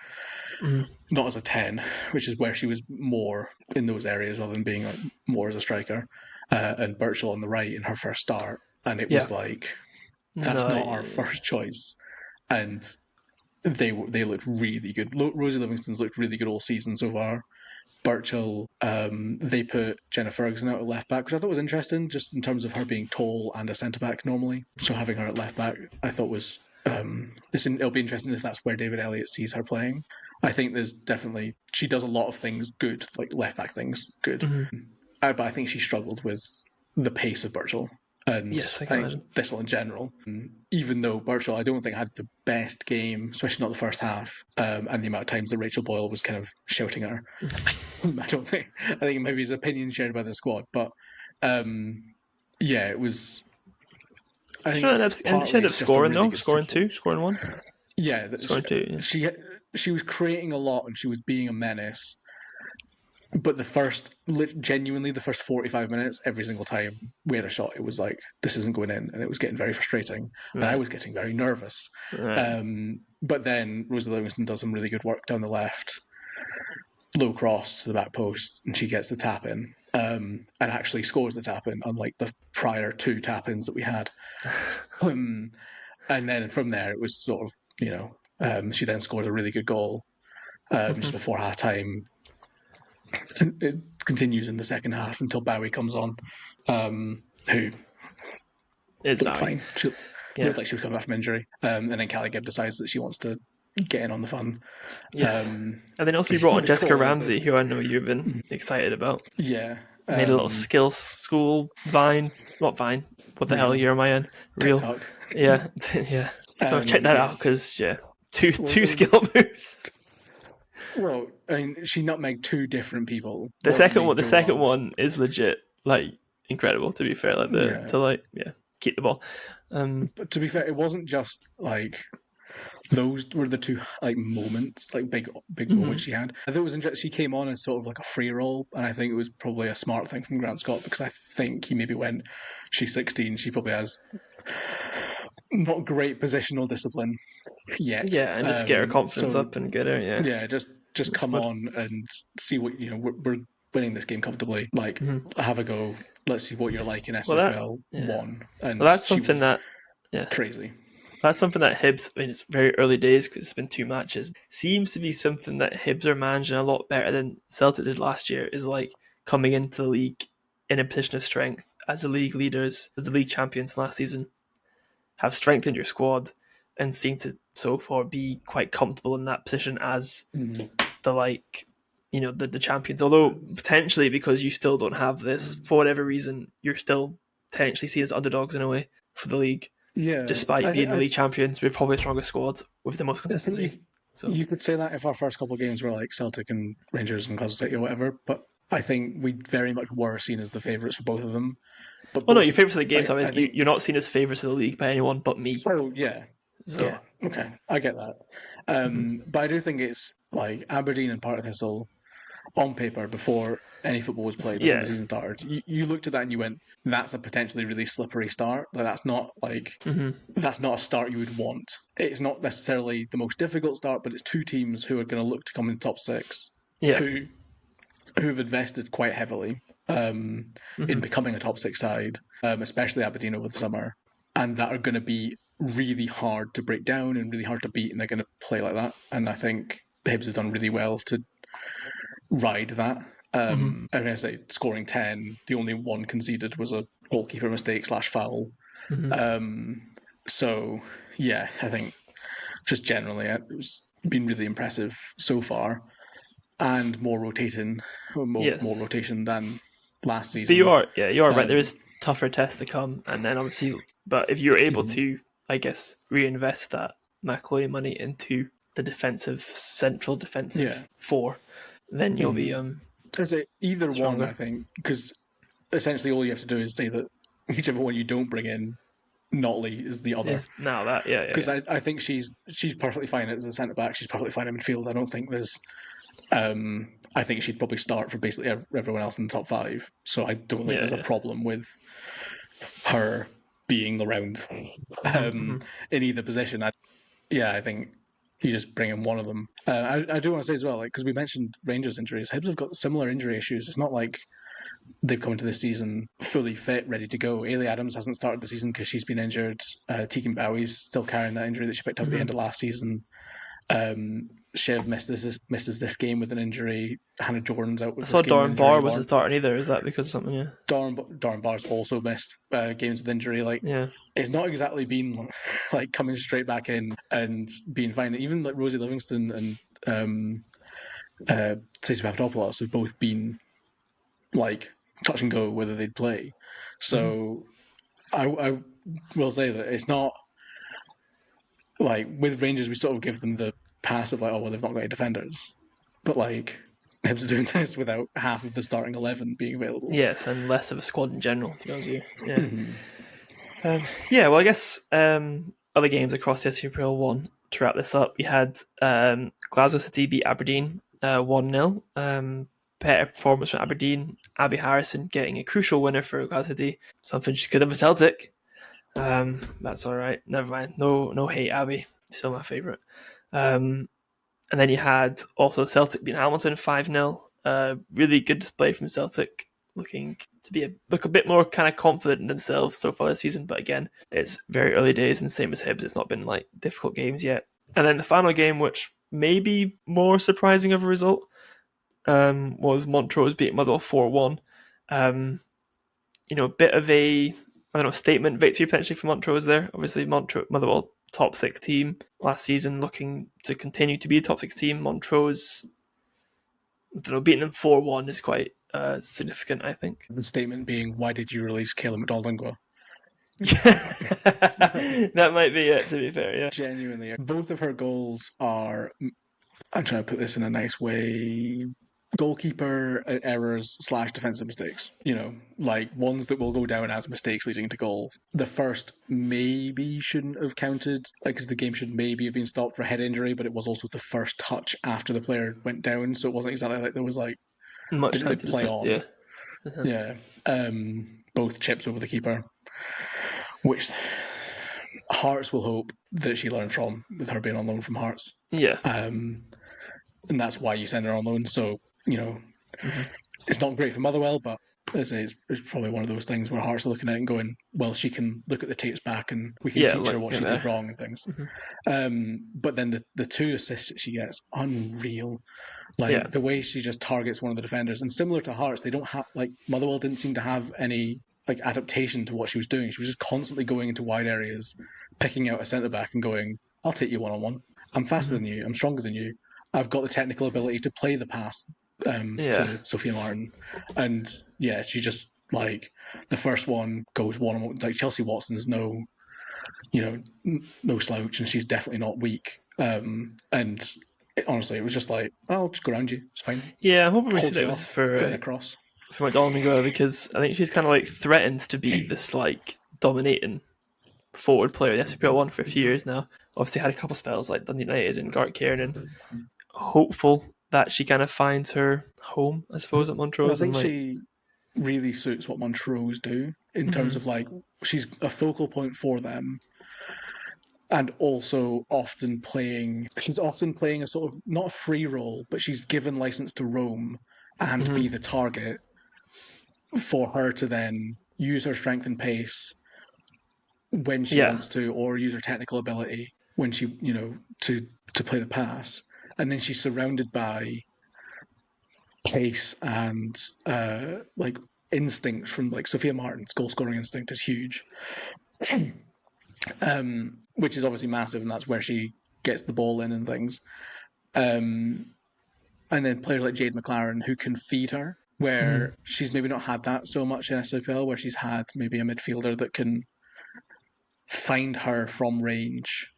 Not as a 10, which is where she was more in those areas rather than being more as a striker. And Birchall on the right in her first start. And it was like, that's not our first choice. And they looked really good. Rosie Livingston's looked really good all season so far. Birchall, they put Jenna Ferguson out at left back, which I thought was interesting, just in terms of her being tall and a centre back normally. So having her at left back, I thought was it'll be interesting if that's where David Elliott sees her playing. I think there's definitely she does a lot of things good, like left back things good, but I think she struggled with the pace of Birchall. And yes, I can imagine. Thistle in general, even though Birchall I don't think had the best game, especially not the first half, and the amount of times that Rachel Boyle was kind of shouting at her. I think maybe his opinion shared by the squad, but yeah, it was. She ended up scoring though, scoring one. Yeah, scoring two. Yeah. She was creating a lot and she was being a menace. But genuinely the first 45 minutes, every single time we had a shot, it was like, this isn't going in. And it was getting very frustrating. Right. And I was getting very nervous. Right. But then Rosie Livingston does some really good work down the left, low cross to the back post, and she gets the tap in. And actually scores the tap in, unlike the prior 2 tap ins that we had. And then from there, it was sort of, she then scored a really good goal just before half time. And it continues in the second half until Bowie comes on, who looked fine. She looked like she was coming back from injury. And then Callie Gibb decides that she wants to get in on the fun. Yes. And then also you brought on Jessica Ramsey, who I know you've been excited about. Yeah. Made a little skills school Vine. Not Vine. What the hell year am I in? Real. TikTok. Yeah. Yeah. So check that out because, two skill moves. Well, I mean, she nutmegged 2 different people. The second one is legit, like incredible. To be fair, keep the ball. But to be fair, it wasn't just like those were the 2 like moments, like big moments she had. I thought it was interesting. She came on as sort of like a free roll, and I think it was probably a smart thing from Grant Scott because I think he maybe went, she's 16, she probably has not great positional discipline yet. Yeah, and just get her confidence up and get her. Yeah, just come on and see what we're winning this game comfortably. Like, have a go. Let's see what you're like in SWPL 1. And that's something that crazy. That's something that Hibs, I mean, it's very early days because it's been 2 matches, seems to be something that Hibs are managing a lot better than Celtic did last year, is like coming into the league in a position of strength as the league leaders, as the league champions last season, have strengthened your squad and seem to so far be quite comfortable in that position as the champions. Although potentially because you still don't have this, for whatever reason, you're still potentially seen as underdogs in a way for the league. Yeah. Despite being the league champions, we're probably the strongest squad with the most consistency. You could say that if our first couple of games were like Celtic and Rangers and Glasgow City or whatever, but I think we very much were seen as the favourites for both of them. But no, your favourites of the games. I mean, you're not seen as favourites of the league by anyone but me. Oh yeah. So. Yeah. Okay, I get that. But I do think it's like Aberdeen and Partick Thistle on paper before any football was played, before the season started. You looked at that and you went, "That's a potentially really slippery start. Like that's not that's not a start you would want. It's not necessarily the most difficult start, but it's 2 teams who are going to look to come in the top 6, who've invested quite heavily in becoming a top 6 side, especially Aberdeen over the summer, and that are going to be really hard to break down and really hard to beat, and they're going to play like that. And I think the Hibs have done really well to ride that. I mean, I say scoring 10, the only one conceded was a goalkeeper mistake / foul. So yeah, I think just generally it's been really impressive so far, and more rotation than last season. But you are right. There is tougher tests to come, and then obviously, but if you're able to, I guess, reinvest that McAloy money into the central defensive 4, then you'll be Is it either stronger. One? I think because essentially all you have to do is say that whichever one you don't bring in, Notley is the other. Because I think she's perfectly fine as a centre back. She's perfectly fine in midfield. I don't think there's. I think she'd probably start for basically everyone else in the top 5. So I don't think there's a problem with her being around in either position. I think you just bring in one of them. I do want to say as well, because we mentioned Rangers injuries, Hibs have got similar injury issues. It's not like they've come into this season fully fit, ready to go. Ailey Adams hasn't started the season because she's been injured. Tegan Bowie's still carrying that injury that she picked up at the end of last season. Shiv misses this game with an injury. Hannah Jordan's out with I this saw game with Darren an injury. Barr wasn't starting either. Is that because of something? Yeah. Darren Barr's also missed games with injury. Like, yeah, it's not exactly been like coming straight back in and being fine. Even like Rosie Livingston and Stacey Papadopoulos have both been like touch and go whether they'd play. So I will say that it's not like with Rangers we sort of give them the pass of like, oh well, they've not got any defenders, but like Hibs are doing this without half of the starting 11 being available. Yes, and less of a squad in general, to be honest with you. Yeah. Mm-hmm. Well, I guess other games across the SWPL 1, to wrap this up, you had Glasgow City beat Aberdeen 1-0. Better performance from Aberdeen. Abby Harrison getting a crucial winner for Glasgow City. Something she could have with Celtic. That's all right. Never mind. No hate, Abby. Still my favourite. And then you had also Celtic beating Hamilton 5-0. Really good display from Celtic, looking to look a bit more kind of confident in themselves so far this season. But again, it's very early days, and same as Hibs, it's not been like difficult games yet. And then the final game, which may be more surprising of a result, was Montrose beating Motherwell 4-1. A bit of a statement victory potentially for Montrose there. Obviously, Motherwell top 6 team last season, looking to continue to be a top 6 team. Montrose, beating them 4-1 is quite significant, I think. The statement being, why did you release Kayla McDonald-Ingua? That might be it, to be fair, yeah. Genuinely. Both of her goals are, I'm trying to put this in a nice way, goalkeeper errors / defensive mistakes. Like ones that will go down as mistakes leading to goals. The first maybe shouldn't have counted, because the game should maybe have been stopped for a head injury, but it was also the first touch after the player went down, so it wasn't exactly like there was like much didn't they play on. Yeah. Yeah. Both chips over the keeper, which Hearts will hope that she learned from, with her being on loan from Hearts. Yeah. And that's why you send her on loan. So, it's not great for Motherwell, but as I say, it's probably one of those things where Hearts are looking at it and going, well, she can look at the tapes back and we can teach her what she did wrong and things. But then the 2 assists that she gets, unreal. Like the way she just targets one of the defenders. And similar to Hearts, they don't have, like, Motherwell didn't seem to have any like adaptation to what she was doing. She was just constantly going into wide areas, picking out a centre back and going, I'll take you 1-on-1. I'm faster than you. I'm stronger than you. I've got the technical ability to play the pass to Sophia Martin. And yeah, she just, like, the first one goes 1-on-1. Like, Chelsea Watson is no slouch, and she's definitely not weak. Honestly, it was just like, I'll just go around you. It's fine. Yeah, I'm hoping we see it was for McDonald, because I think she's kind of like threatened to be this like dominating forward player in the SWPL 1 for a few years now. Obviously had a couple spells like Dundee United and Garth Kiernan. Hopeful that she kind of finds her home, I suppose, at Montrose. I think she really suits what Montrose do in terms of like, she's a focal point for them, and also she's often playing a sort of, not a free role, but she's given license to roam and be the target for her to then use her strength and pace when she wants to, or use her technical ability when she, to play the pass. And then she's surrounded by pace and like instinct from like Sophia Martin's goal scoring instinct is huge. Which is obviously massive, and that's where she gets the ball in and things. And then players like Jade McLaren who can feed her, where she's maybe not had that so much in SWPL, where she's had maybe a midfielder that can find her from range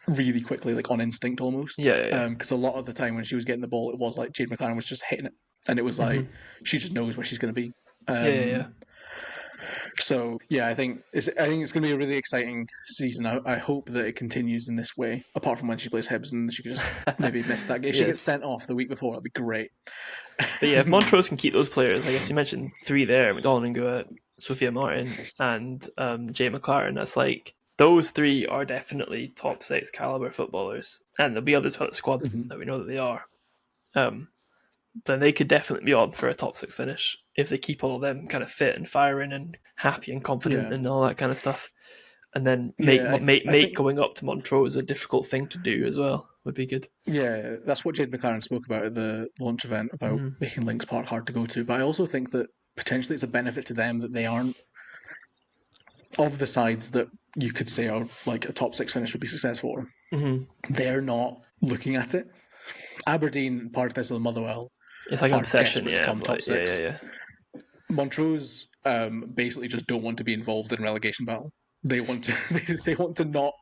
really quickly, like on instinct almost. Because a lot of the time when she was getting the ball, it was like Jade McLaren was just hitting it, and it was like she just knows where she's going to be. So yeah, I think it's going to be a really exciting season. I hope that it continues in this way. Apart from when she plays Hibs and she could just maybe miss that game. If she gets sent off the week before, that'd be great. But yeah, if Montrose can keep those players, I guess you mentioned 3 there: McDonald, Sophia Martin, and Jay McLaren. That's like, those 3 are definitely top 6 caliber footballers, and there'll be others for the squad that we know that they are. Then they could definitely be on for a top 6 finish if they keep all of them kind of fit and firing and happy and confident and all that kind of stuff. And then make going up to Montrose a difficult thing to do as well would be good. Yeah, that's what Jade McLaren spoke about at the launch event, about making Links Park hard to go to. But I also think that potentially it's a benefit to them that they aren't, of the sides that you could say are like a top 6 finish would be successful for, they're not looking at it. Aberdeen, Partick Thistle, and Motherwell it's like an are obsession, desperate to come top 6. Yeah. Montrose basically just don't want to be involved in relegation battle. They want to they want to not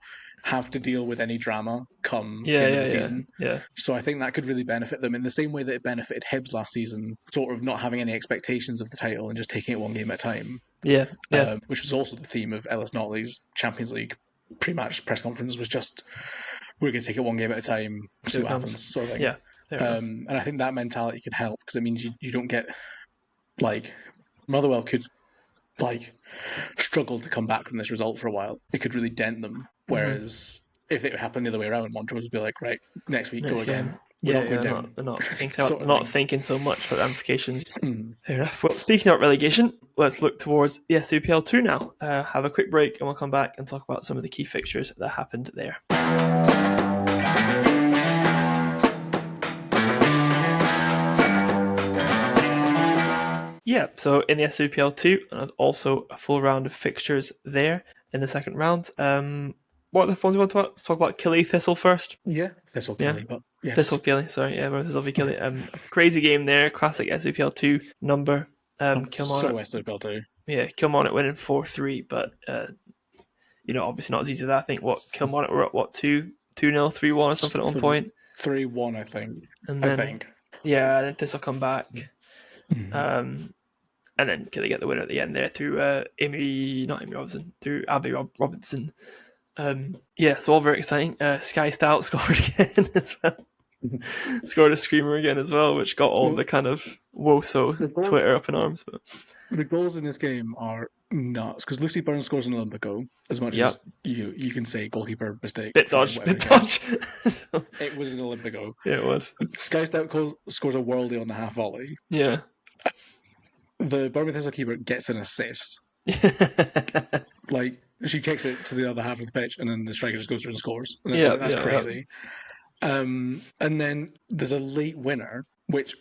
have to deal with any drama come the end of the season. Yeah. So I think that could really benefit them in the same way that it benefited Hibs last season, sort of not having any expectations of the title and just taking it one game at a time. Yeah. Which was also the theme of Ellis Notley's Champions League pre-match press conference, was just, we're going to take it one game at a time, see what happens, sort of thing. Yeah. And I think that mentality can help, because it means you don't get, like, Motherwell could like struggle to come back from this result for a while. It could really dent them. Whereas if it happened the other way around, Montrose would be like, right, next week, go again. We're not thinking so much about ramifications. Fair enough. Well, speaking about relegation, let's look towards the SWPL 2 now. Have a quick break and we'll come back and talk about some of the key fixtures that happened there. Yeah, so in the SWPL 2, and also a full round of fixtures there in the second round. What are the ones we want to talk about? Let's talk about Killy Thistle first. Yeah, Thistle Killy, but yes. Thistle Killy, sorry. Yeah, Thistle v Killy. Crazy game there, classic SWPL 2 number. Kilmarnock. So SWPL 2. Yeah, Kilmarnock winning 4-3, but obviously not as easy as that. I think Kilmarnock were at 2-0, 3-1 or something at one point. 3-1, I think. Yeah, and then Thistle come back. And then Killy get the winner at the end there through through Abby Robinson. So all very exciting. Skye Stout scored again as well. Scored a screamer again as well, which got all the kind of Woes Twitter up in arms. But the goals in this game are nuts, because Lucy Burns scores an Olympico, as much as you can say goalkeeper mistake. Bit dodge. It was an Olympico. Yeah, it was. Skye Stout scores a worldie on the half volley. Yeah. The Birmingham Thistle keeper gets an assist. Like, she kicks it to the other half of the pitch, and then the striker just goes through and scores. And that's crazy. And then there's a late winner, which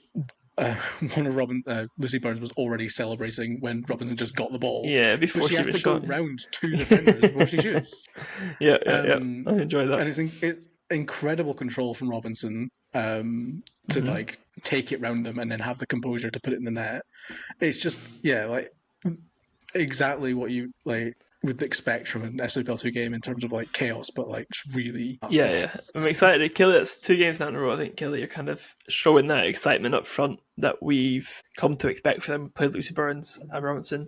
one of Lucy Burns was already celebrating when Robinson just got the ball. Yeah, before she has to shot. Go round 2 defenders before she shoots. Yeah. I enjoy that. And it's incredible control from Robinson to like take it round them and then have the composure to put it in the net. It's just like exactly what you like would expect from an SWPL 2 game in terms of like chaos, but like really I'm excited. Killy, it's 2 games now in a row. I think Killy are kind of showing that excitement up front that we've come to expect from them. Played Lucy Burns, Abramson,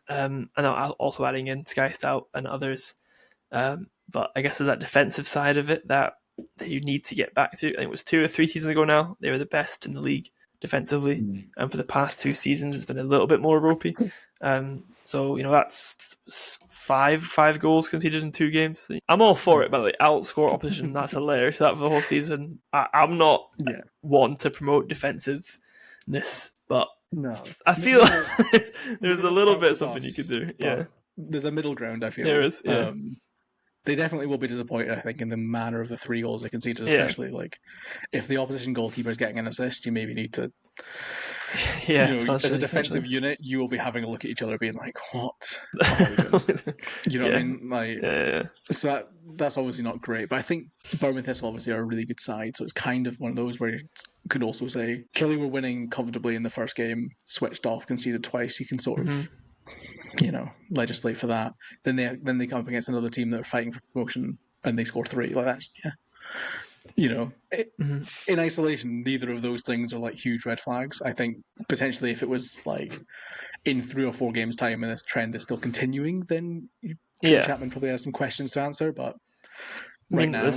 and also adding in Skye Stout and others. But I guess there's that defensive side of it that you need to get back to. I think it was 2 or 3 seasons ago now. They were the best in the league defensively. And for the past 2 seasons, it's been a little bit more ropey. So, that's 5 goals conceded in 2 games. I'm all for it, by the way. Outscore opposition, that's hilarious. That for the whole season. I'm not one to promote defensiveness, but I feel there's a little bit of something you could do. Yeah. There's a middle ground, I feel. There is, yeah. They definitely will be disappointed, I think, in the manner of the 3 goals they conceded, especially. Like, if the opposition goalkeeper is getting an assist, you maybe need to... as a defensive unit, you will be having a look at each other being like, what? You know what I mean? Like, so that's obviously not great. But I think Birmingham Thistle obviously are a really good side, so it's kind of one of those where you could also say, Killy were winning comfortably in the first game, switched off, conceded twice. You can sort of... legislate for that. Then they come up against another team that are fighting for promotion and they score 3. Like that's in isolation, neither of those things are like huge red flags. I think potentially if it was like in 3 or 4 games time and this trend is still continuing, then Chapman probably has some questions to answer. But right now,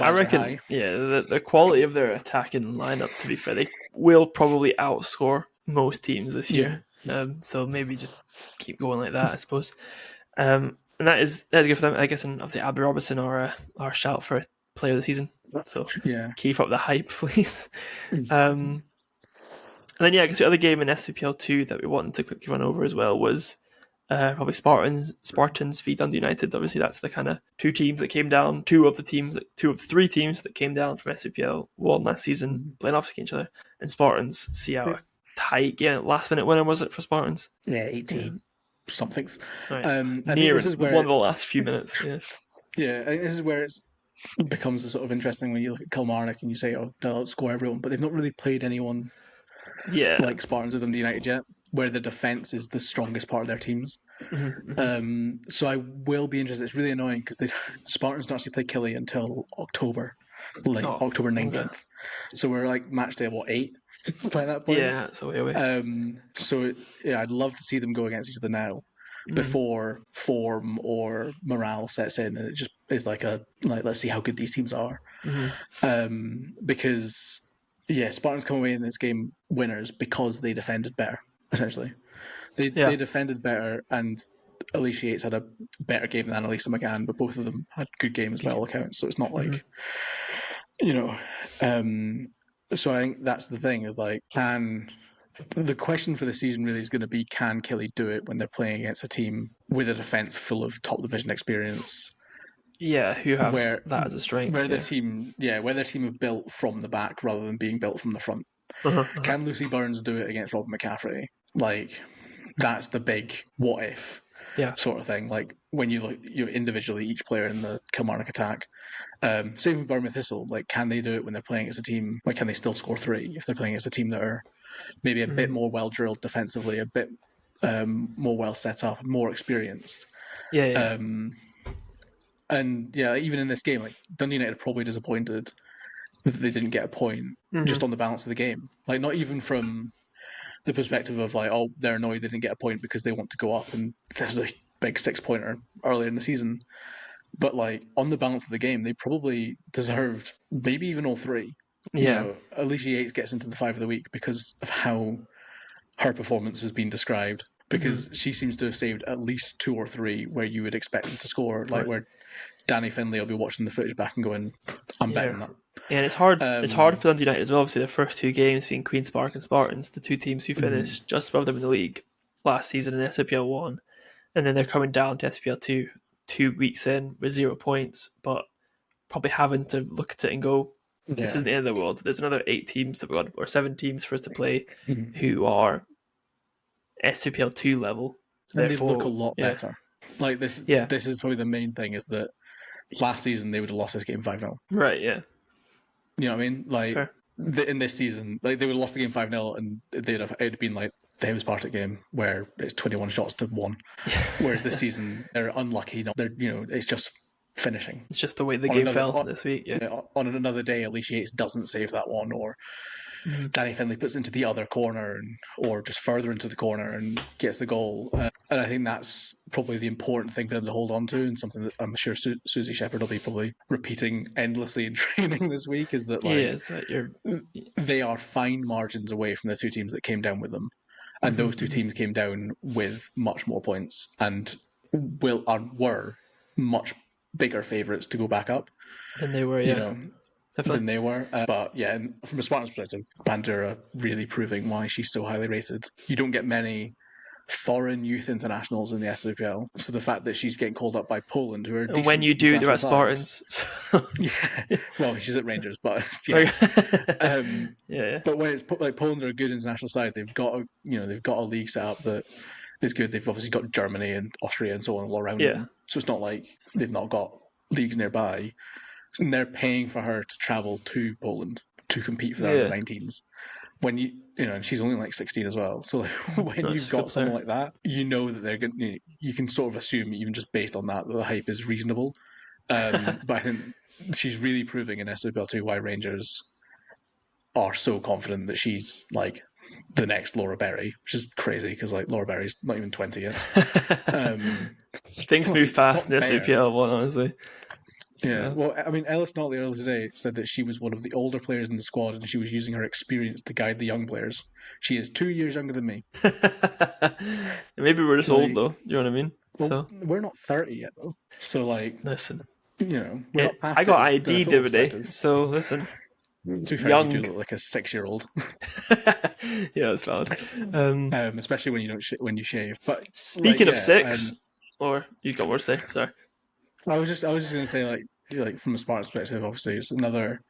I reckon the quality of their attacking lineup, to be fair, they will probably outscore most teams this year. So maybe just keep going like that, I suppose. And that's good for them, I guess. And obviously, Abby Robertson are shout for a player of the season. So keep up the hype, please. And then I guess the other game in SWPL 2 that we wanted to quickly run over as well was Probably Spartans v Dundee United. Obviously, that's the kind of two teams that came down. Two of the three teams that came down from SWPL won last season, playing off against each other. And Spartans see out a tight game, last minute winner was it for Spartans? Yeah, 18 somethings. Right. I think this is where one of the last few minutes. Yeah. Yeah, I think this is where it becomes sort of interesting when you look at Kilmarnock and you say, "Oh, they'll outscore everyone," but they've not really played anyone like Spartans or Dundee United yet, where the defense is the strongest part of their teams. So I will be interested. It's really annoying because the Spartans don't actually play Killy until October, October 19th. Okay. So we're like match day 8 by that point. Yeah, it's a way away. So I'd love to see them go against each other now, before form or morale sets in, and it just is like let's see how good these teams are. Because Spartans come away in this game winners because they defended better. Essentially, they defended better, and Alicia Yates had a better game than Annalisa McGann, but both of them had good games by all accounts. So it's not like So I think that's the thing, is like, the question for the season really is going to be, can Killy do it when they're playing against a team with a defence full of top division experience? Yeah, who have that as a strength. Where their team have built from the back rather than being built from the front. Can Lucy Burns do it against Robin McCaffrey? Like, that's the big what if sort of thing. Like, when you look individually, each player in the Kilmarnock attack. Same with Bournemouth Thistle. Like, can they do it when they're playing as a team? Like, can they still score 3 if they're playing as a team that are maybe a bit more well drilled defensively, a bit more well set up, more experienced? And even in this game, like, Dundee United are probably disappointed that they didn't get a point just on the balance of the game. Like, not even from the perspective of like, oh, they're annoyed they didn't get a point because they want to go up and there's a big 6-pointer earlier in the season. But like, on the balance of the game, they probably deserved maybe even all 3. Alicia Yates gets into the 5 of the week because of how her performance has been described. Because she seems to have saved at least 2 or 3 where you would expect them to score, like where Danny Finlay will be watching the footage back and going, "I'm betting that." Yeah, and it's hard. It's hard for Dundee United as well. Obviously, their first 2 games being Queen's Park and Spartans, the 2 teams who finished just above them in the league last season in SWPL 1, and then they're coming down to SWPL 2 2 weeks in with 0 points, but probably having to look at it and go, "This isn't the end of the world." There's another 8 teams that we got, or 7 teams for us to play, who are SWPL 2 level. And they look a lot better. Like this. This is probably the main thing, is that last season they would have lost this game 5-0. Right, yeah. You know what I mean? Like, in this season, like, they would have lost the game 5-0 and it'd been like the Hibs Partick game where it's 21 shots to 1. Whereas this season they're unlucky. They're it's just finishing. It's just the way the game fell this week. On another day, Alicia Yates doesn't save that one, or Danny Finlay puts it into the other corner, or just further into the corner and gets the goal. And I think that's probably the important thing for them to hold on to, and something that I'm sure Susie Shepherd will be probably repeating endlessly in training this week, is that they are fine margins away from the 2 teams that came down with them. And those 2 teams came down with much more points and were much bigger favourites to go back up than they were. Than they were. But and from a Spartans perspective, Bandura really proving why she's so highly rated. You don't get many foreign youth internationals in the SWPL, so the fact that she's getting called up by Poland, who are decent, when you do, they're at Spartans. Well, she's at Rangers, but But when it's like Poland are a good international side, they've got a league set up that is good. They've obviously got Germany and Austria and so on all around them, so it's not like they've not got leagues nearby. And they're paying for her to travel to Poland to compete for the under-19s. When and she's only like 16 as well. So when you've got someone like that, you know that they're going. You can sort of assume, even just based on that the hype is reasonable. But I think she's really proving in SWPL 2 why Rangers are so confident that she's like the next Laura Berry, which is crazy because like Laura Berry's not even 20 yet. Things move fast in the SWPL 1, honestly. Yeah, well, I mean, Ellis Notley earlier today said that she was one of the older players in the squad and she was using her experience to guide the young players. She is 2 years younger than me. Maybe we're just old, though. You know what I mean? Well, we're not 30 yet, though. So, like... Listen. We're not past I got ID the other day, so listen. To be fair, young. you do look like a 6-year-old. Yeah, that's valid. Especially when you don't when you shave. But speaking of six, or you got more to say? Sorry. I was just going to say like from a Spartan perspective, obviously it's another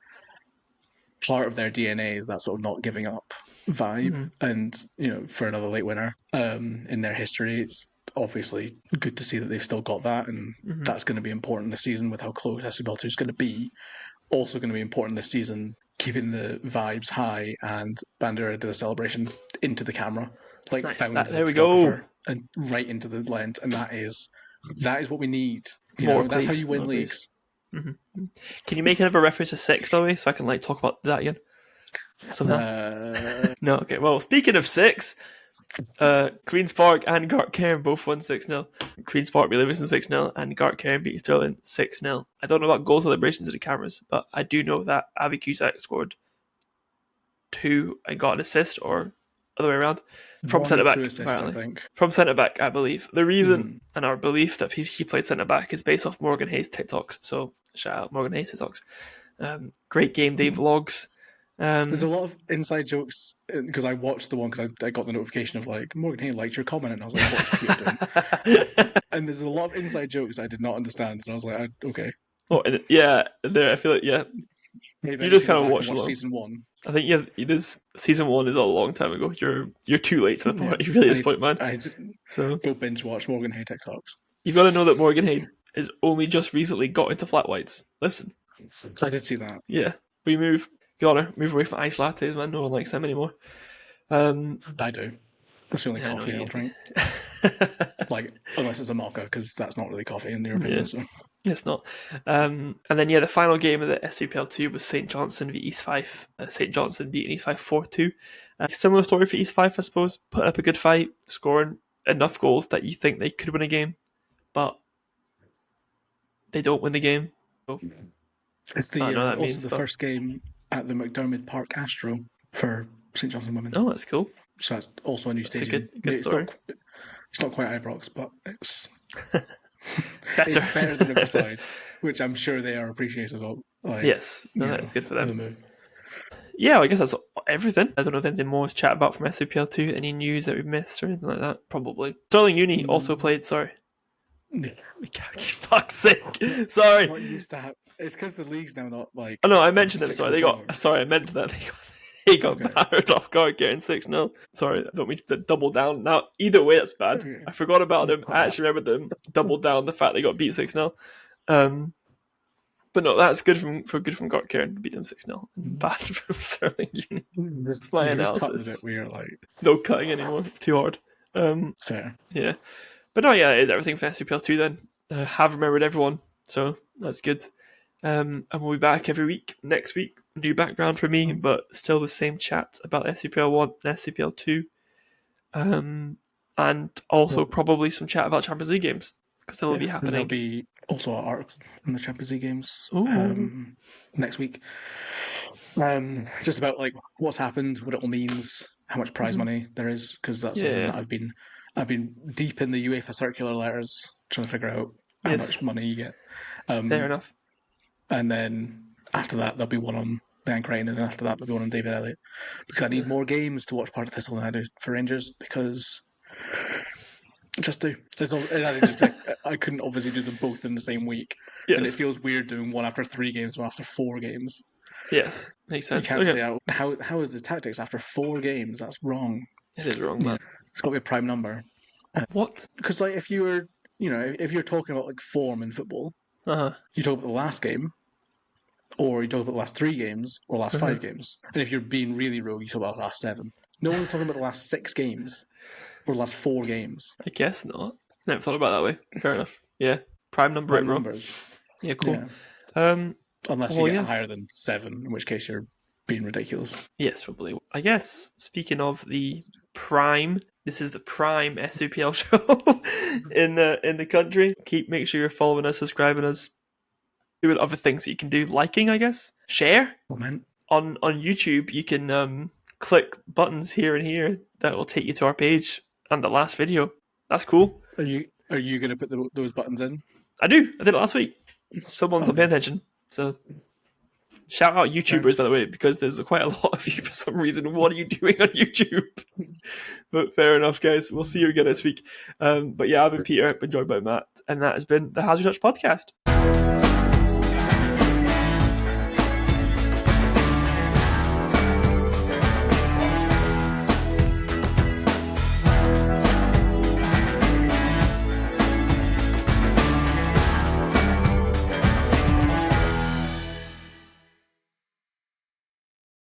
part of their DNA is that sort of not giving up vibe, and for another late winner in their history, it's obviously good to see that they've still got that, and that's going to be important this season with how close SWPL 2 is going to be. Also going to be important this season, keeping the vibes high, and Bandera did a celebration into the camera, like nice. found There the we go, and right into the lens, and that is what we need. That's how you win leagues. Mm-hmm. Can you make another reference to 6, by the way, so I can talk about that again? No, okay. Well, speaking of 6, Queen's Park and Gartcairn both won 6-0. Queen's Park beat Livingston 6-0, and Gartcairn beat Stirling 6-0. I don't know about goal celebrations to the cameras, but I do know that Abby Cusack scored 2 and got an assist, or other way around, from centre back. Apparently, I think from centre back, I believe. The reason and our belief that he played centre back is based off Morgan Hayes' TikToks. So shout out Morgan Hayes' TikToks. Great game day vlogs. There's a lot of inside jokes because I watched the one because I got the notification of Morgan Hayes liked your comment, and I was like, what's Peter doing? And there's a lot of inside jokes I did not understand, and I was like, okay. Oh, yeah, there. I feel like Maybe you just kind of watch season 1. I think it is. Season 1 is a long time ago. You're too late to the point. You're really at this point, man. So go binge watch Morgan Hay TikToks. You've got to know that Morgan Hay has only just recently got into flat whites. Listen, I did see that. Yeah, we move away from iced lattes, man. No one likes them anymore. I do. That's the only coffee I'll drink. Unless it's a mocha, because that's not really coffee in your opinion. So. It's not. And then the final game of the SWPL 2 was St Johnstone v East Fife. St Johnstone beating East Fife 4-2. Similar story for East Fife, I suppose. Putting up a good fight, scoring enough goals that you think they could win a game, but they don't win the game. So, it's the first game at the McDermott Park Astro for St Johnstone women. Oh, that's cool. So that's also a new stadium. Good story. It's not quite Ibrox, but it's better. It's better than Riverside, which I'm sure they are appreciative of. Yes, that's good for them. Yeah, I guess that's everything. I don't know if anything more to chat about from SWPL 2. Any news that we've missed or anything like that? Probably. Stirling Uni also played. Sorry. Yeah. Fuck's sake. Sorry. What used to happen? It's because the league's now not like. Oh no, I mentioned them. Sorry, I meant that they got battered off guard getting 6-0. Sorry, I don't mean to double down. Now, either way, that's bad. Okay. I forgot about them. I actually remembered them. Doubled down the fact they got beat 6-0. But no, that's good from Gartcairn to beat them 6-0. Bad from Stirling Uni. That's my analysis. We're no cutting anymore. It's too hard. Fair. Yeah. But no, yeah, it's everything for SWPL 2 then. Have remembered everyone, so that's good. And we'll be back every week. Next week, new background for me, but still the same chat about SWPL 1 and SWPL 2. And also probably some chat about Champions League games, because they'll be happening. There'll be also an article in the Champions League games next week. Just about what's happened, what it all means, how much prize money there is, because that's something that I've been deep in the UEFA circular letters trying to figure out how much money you get. Fair enough. And then after that, there'll be one on Dan Crane, and then after that, there'll be one on David Elliott. Because I need more games to watch Part of Thistle than I do for Rangers, because just do. I couldn't obviously do them both in the same week. Yes. And it feels weird doing one after 3 games, one after 4 games. Yes, makes sense. You can't say how is the tactics after 4 games? That's wrong. It is wrong, man. It's got to be a prime number. What? Because if you were, if you're talking about form in football, you talk about the last game, or you talk about the last 3 games, or last 5 games. And if you're being really rogue, you talk about the last 7. No one's talking about the last 6 games, or the last 4 games. I guess not. Never thought about it that way. Fair enough. Yeah, prime number. Prime numbers. Yeah, cool. Yeah. Unless you get higher than 7, in which case you're being ridiculous. Yes, probably. I guess, speaking of the prime, this is the prime SWPL show in the country. Make sure you're following us, subscribing us, doing other things that you can do, liking, I guess, share. On YouTube, you can click buttons here and here that will take you to our page and the last video. That's cool. Are you going to put those buttons in? I do. I did it last week. Someone's not paying attention, so Shout out YouTubers, by the way, because there's quite a lot of you for some reason. What are you doing on YouTube? But fair enough, guys. We'll see you again next week. But yeah, I've been Peter, I've been joined by Matt, and that has been the How's Your Dutch podcast.